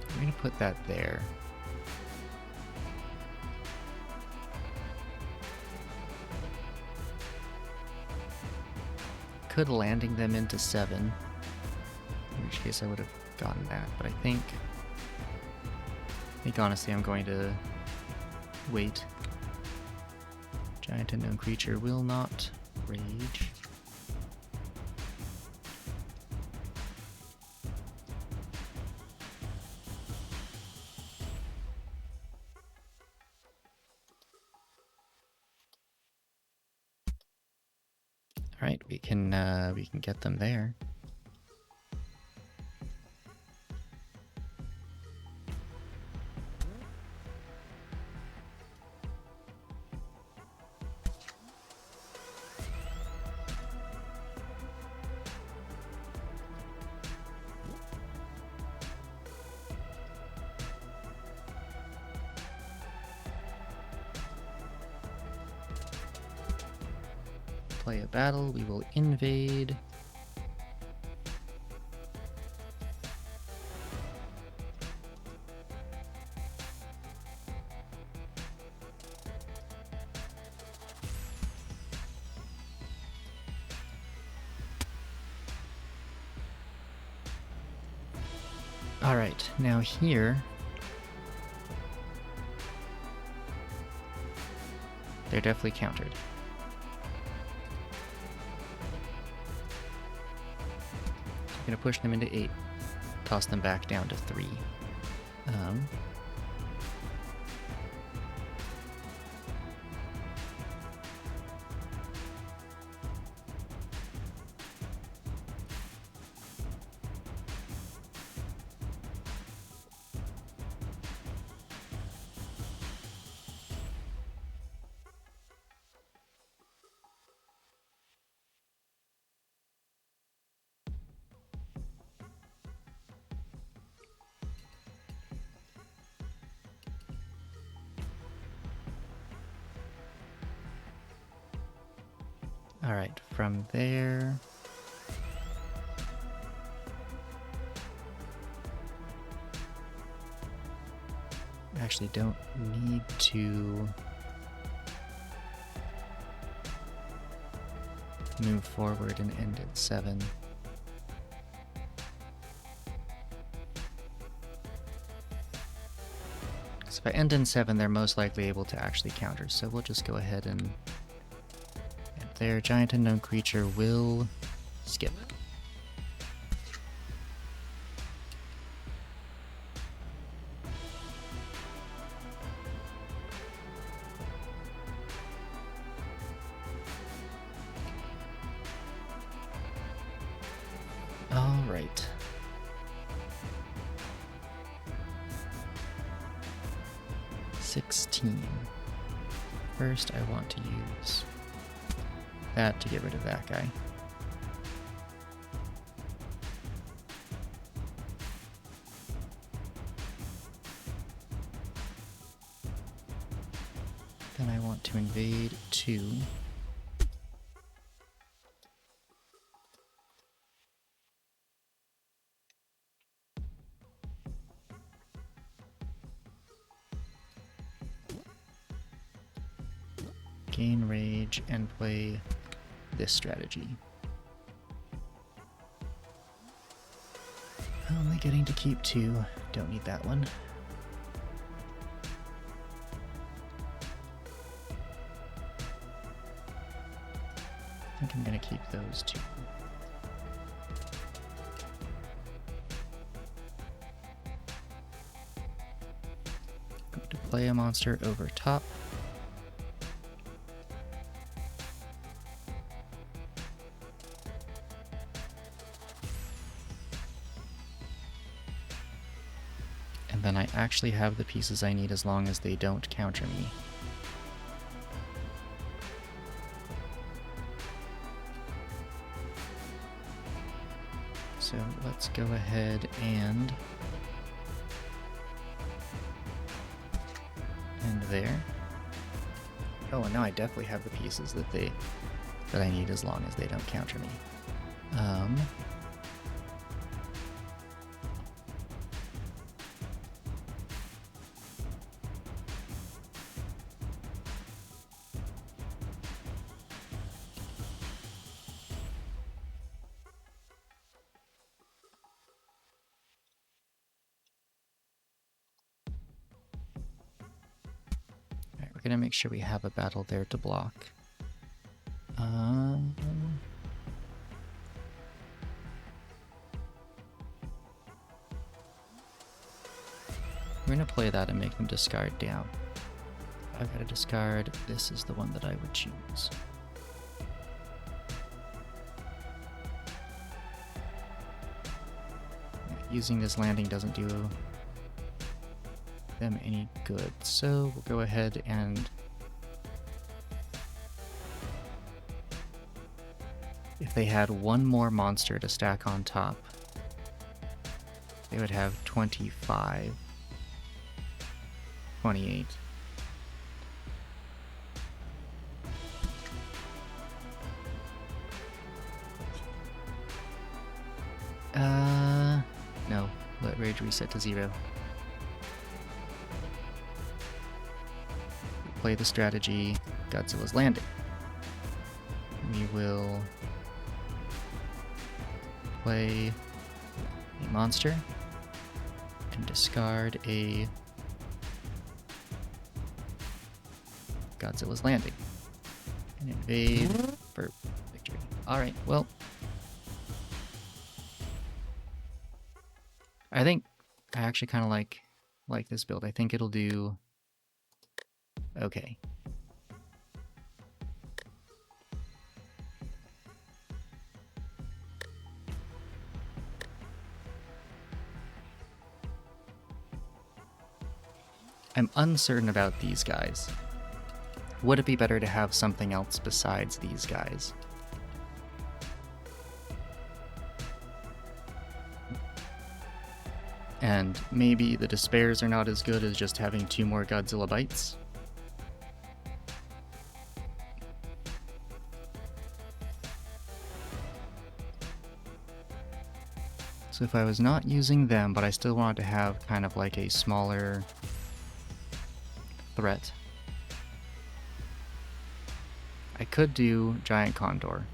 I'm going to put that there. Could landing them into 7, in which case I would have gotten that, but I think honestly I'm going to wait. Giant unknown creature will not rage. Alright, we can get them there. Play a battle, we will invade. Alright, now here they're definitely countered. I'm gonna push them into 8, toss them back down to 3. Alright, from there... actually don't need to move forward and end at 7. Because if I end in 7, they're most likely able to actually counter, so we'll just go ahead and their giant unknown creature will skip. All right. First, I want to use that to get rid of that guy. Then I want to invade 2. Gain rage and play this strategy. Only getting to keep 2. Don't need that one. I think I'm gonna keep those 2. Going to play a monster over top. And then I actually have the pieces I need as long as they don't counter me. So let's go ahead and end there. Oh, and now I definitely have the pieces that I need as long as they don't counter me. We're gonna make sure we have a battle there to block. We're gonna play that and make them discard down. I've got to discard. This is the one that I would choose. Using this landing doesn't do them any good, so we'll go ahead and if they had one more monster to stack on top, they would have 25, 28. No, let rage reset to 0. Play the strategy, Godzilla's landing. We will play a monster and discard a Godzilla's landing and invade for victory. Alright, well, I think I actually kind of like this build. I think it'll do okay. I'm uncertain about these guys. Would it be better to have something else besides these guys? And maybe the despairs are not as good as just having 2 more Godzilla bites? So if I was not using them, but I still wanted to have kind of like a smaller threat, I could do Giant Condor.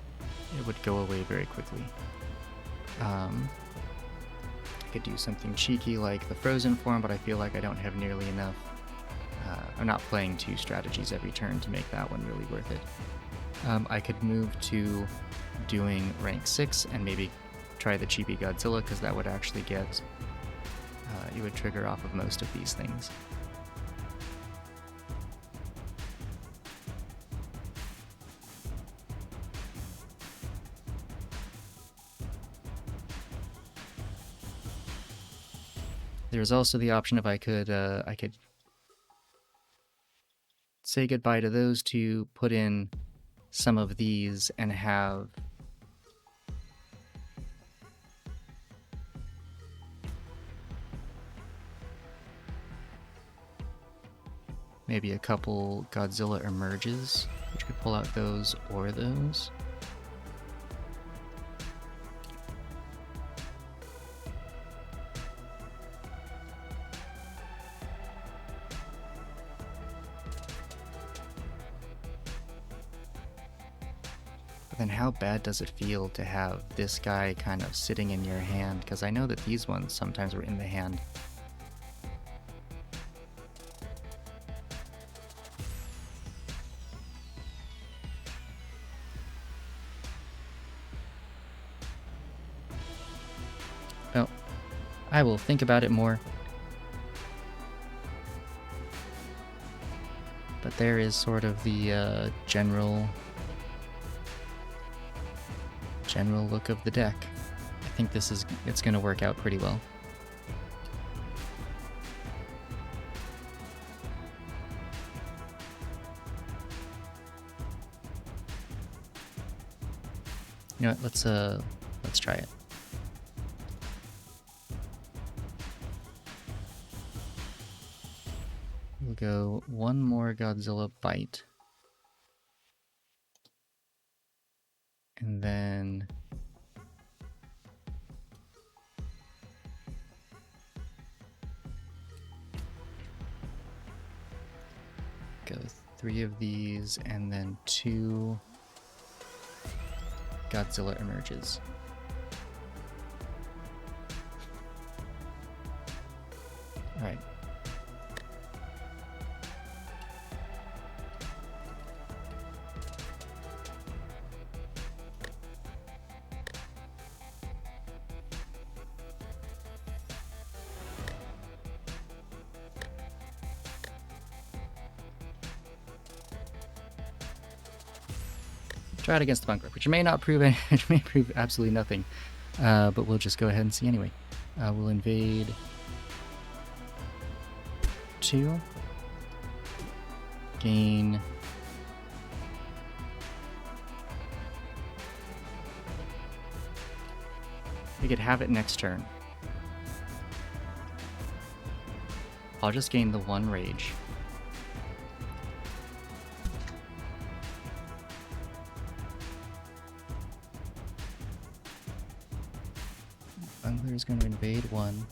It would go away very quickly. I could do something cheeky like the Frozen form, but I feel like I don't have nearly enough. I'm not playing 2 strategies every turn to make that one really worth it. I could move to doing rank 6 and maybe try the cheapy Godzilla, because that would actually get... it would trigger off of most of these things. There's also the option if I could say goodbye to those 2, put in some of these, and have maybe a couple Godzilla emerges, which could pull out those or those. then how bad does it feel to have this guy kind of sitting in your hand? Because I know that these ones sometimes were in the hand. Oh, I will think about it more. But there is sort of the general look of the deck. I think it's going to work out pretty well. You know what? Let's try it. We'll go one more Godzilla bite. And then go 3 of these, and then 2 Godzilla emerges. Alright. Try it against the bungler, which may not prove it may prove absolutely nothing, but we'll just go ahead and see anyway. We'll invade 2, gain we could have it next turn. I'll just gain the 1 rage. Bungler is going to invade 1.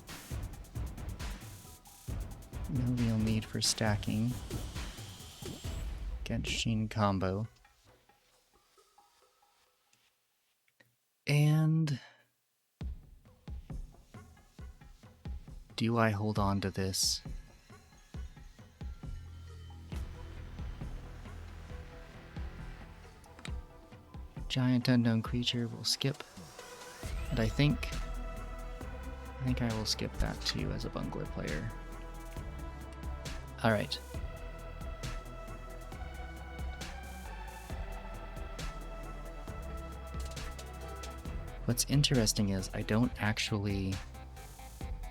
No real need for stacking. Genshin combo. And do I hold on to this? Giant unknown creature will skip. And I think I will skip that too as a bungler player. Alright. What's interesting is I don't actually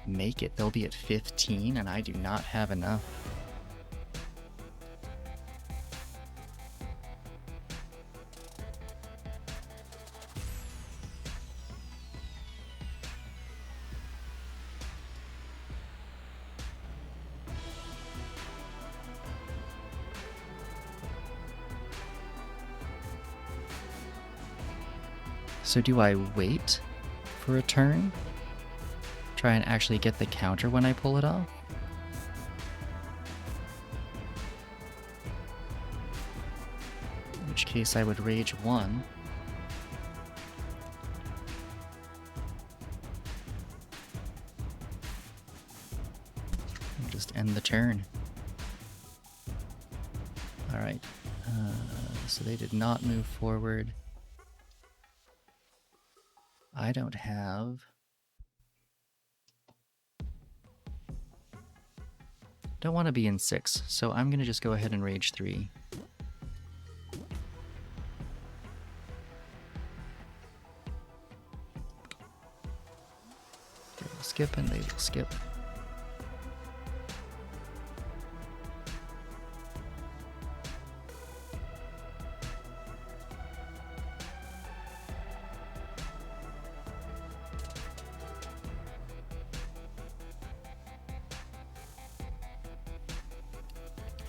make it. They'll be at 15 and I do not have enough. So do I wait for a turn? Try and actually get the counter when I pull it off? In which case I would rage 1. And just end the turn. Alright, so they did not move forward. I don't have... Don't want to be in 6, so I'm going to just go ahead and rage 3. They will skip and they will skip.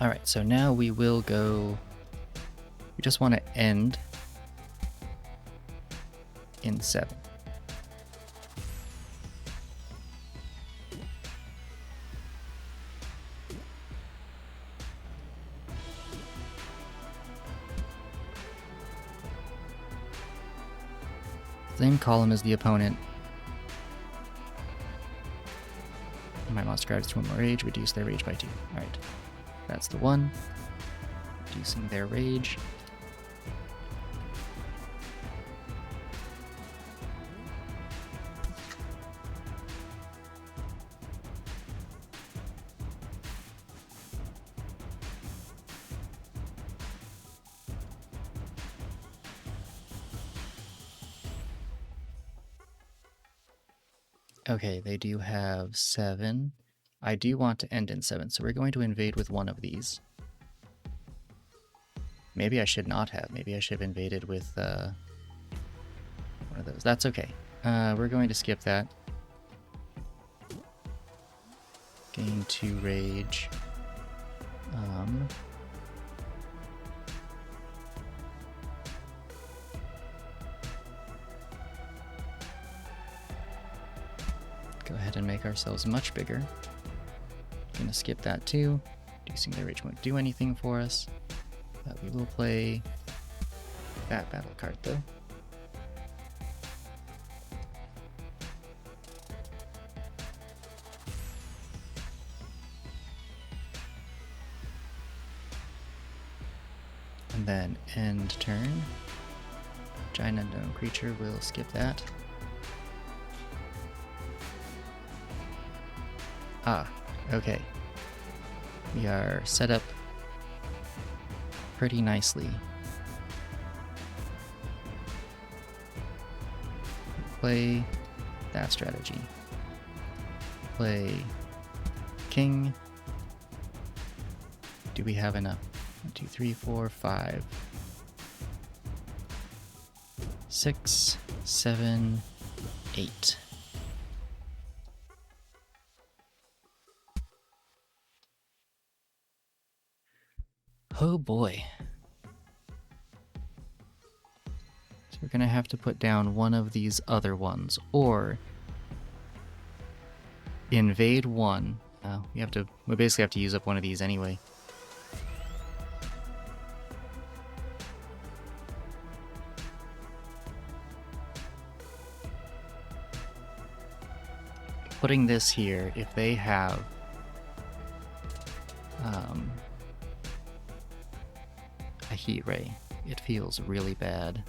Alright, so now we will go... We just want to end in 7. Same column as the opponent. My monster guards 1 more rage, reduce their rage by 2. Alright. That's the one. Reducing their rage. Okay, they do have 7. I do want to end in 7, so we're going to invade with one of these. Maybe I should not have. Maybe I should have invaded with one of those. That's okay. We're going to skip that. Gain 2 rage. Go ahead and make ourselves much bigger. Gonna skip that too. Reducing their rage won't do anything for us. We will play that battle card though. And then end turn. Giant unknown creature will skip that. Ah, okay. We are set up pretty nicely. Play that strategy. Play king. Do we have enough? 1, 2, 3, 4, 5, 6, 7, 8. Oh boy. So we're gonna have to put down one of these other ones, or invade one. We basically have to use up one of these anyway. Putting this here, if they have a heat ray, it feels really bad.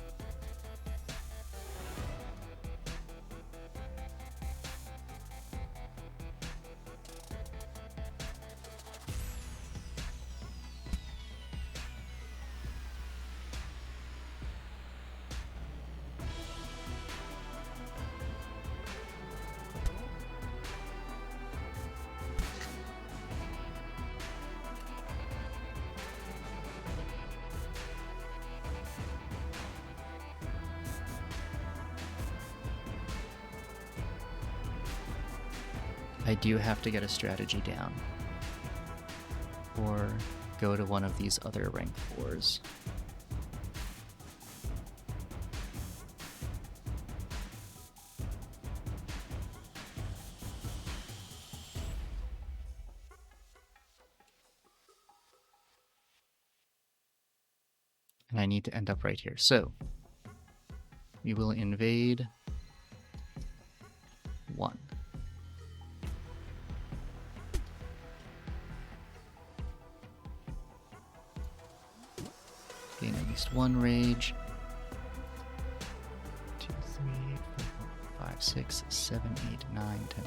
I do have to get a strategy down, or go to one of these other rank 4s. And I need to end up right here. So we will invade 1. Gain at least 1 rage. 2, 3, 4, 5, 6, 7, 8, 9, 10,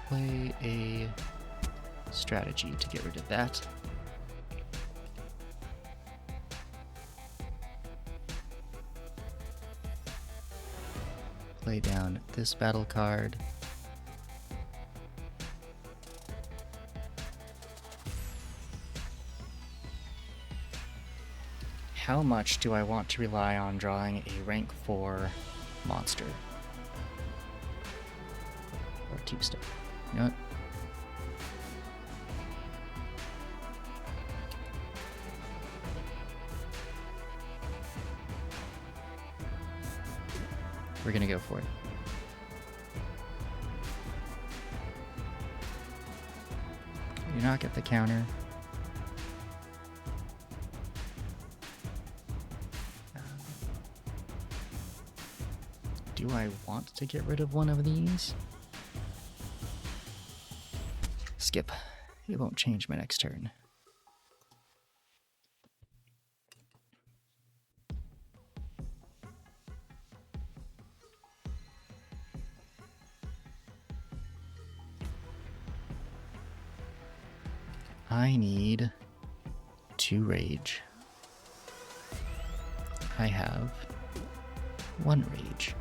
11. Play a strategy to get rid of that. Play down this battle card. How much do I want to rely on drawing a rank 4 monster? Or keep stuff. You know what? We're gonna go for it. Do not get the counter. Do I want to get rid of one of these? Skip. It won't change my next turn. I need 2 rage. I have 1 rage.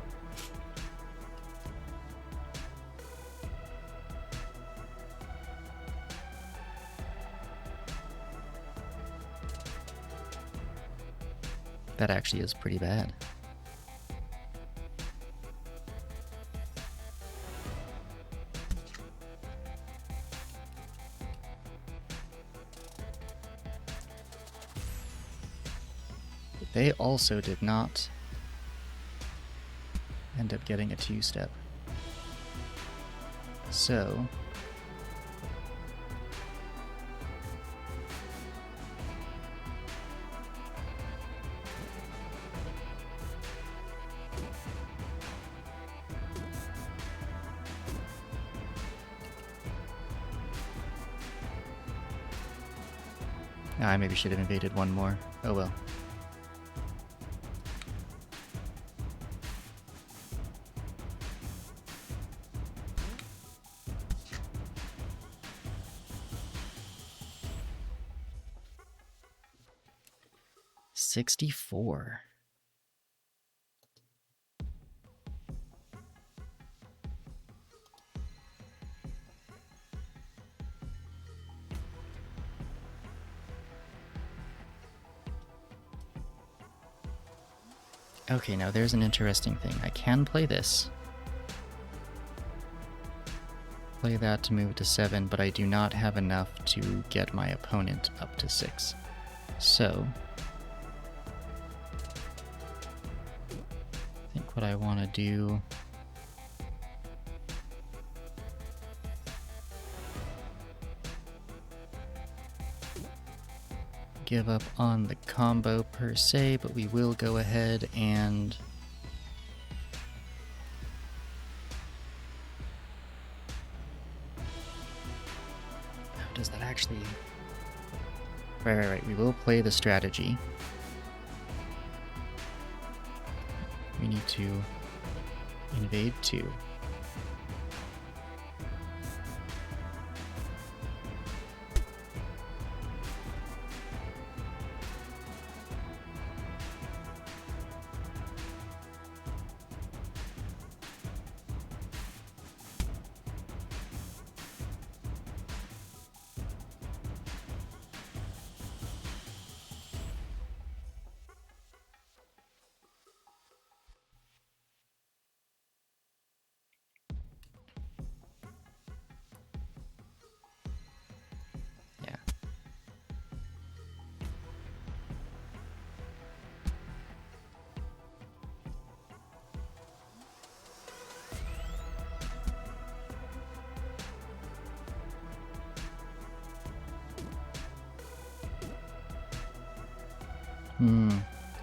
That actually is pretty bad. They also did not end up getting a 2-step. So I maybe should have invaded one more. Oh well. $64. Okay, now there's an interesting thing. I can play this. Play that to move to 7, but I do not have enough to get my opponent up to 6. So I think what I want to do give up on the combo per se, but we will go ahead and how does that actually... Right. We will play the strategy. We need to invade 2.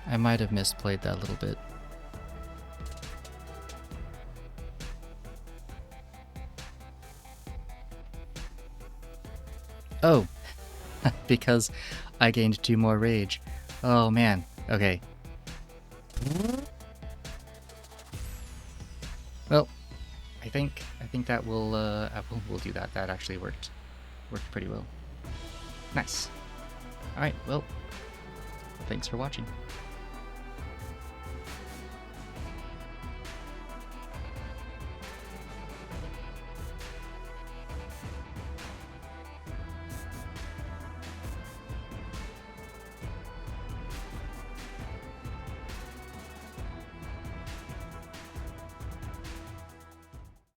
I might have misplayed that a little bit. Oh, because I gained 2 more rage. Oh man, okay. Well, I think that will we'll do that. That actually worked pretty well. Nice. All right, well, thanks for watching.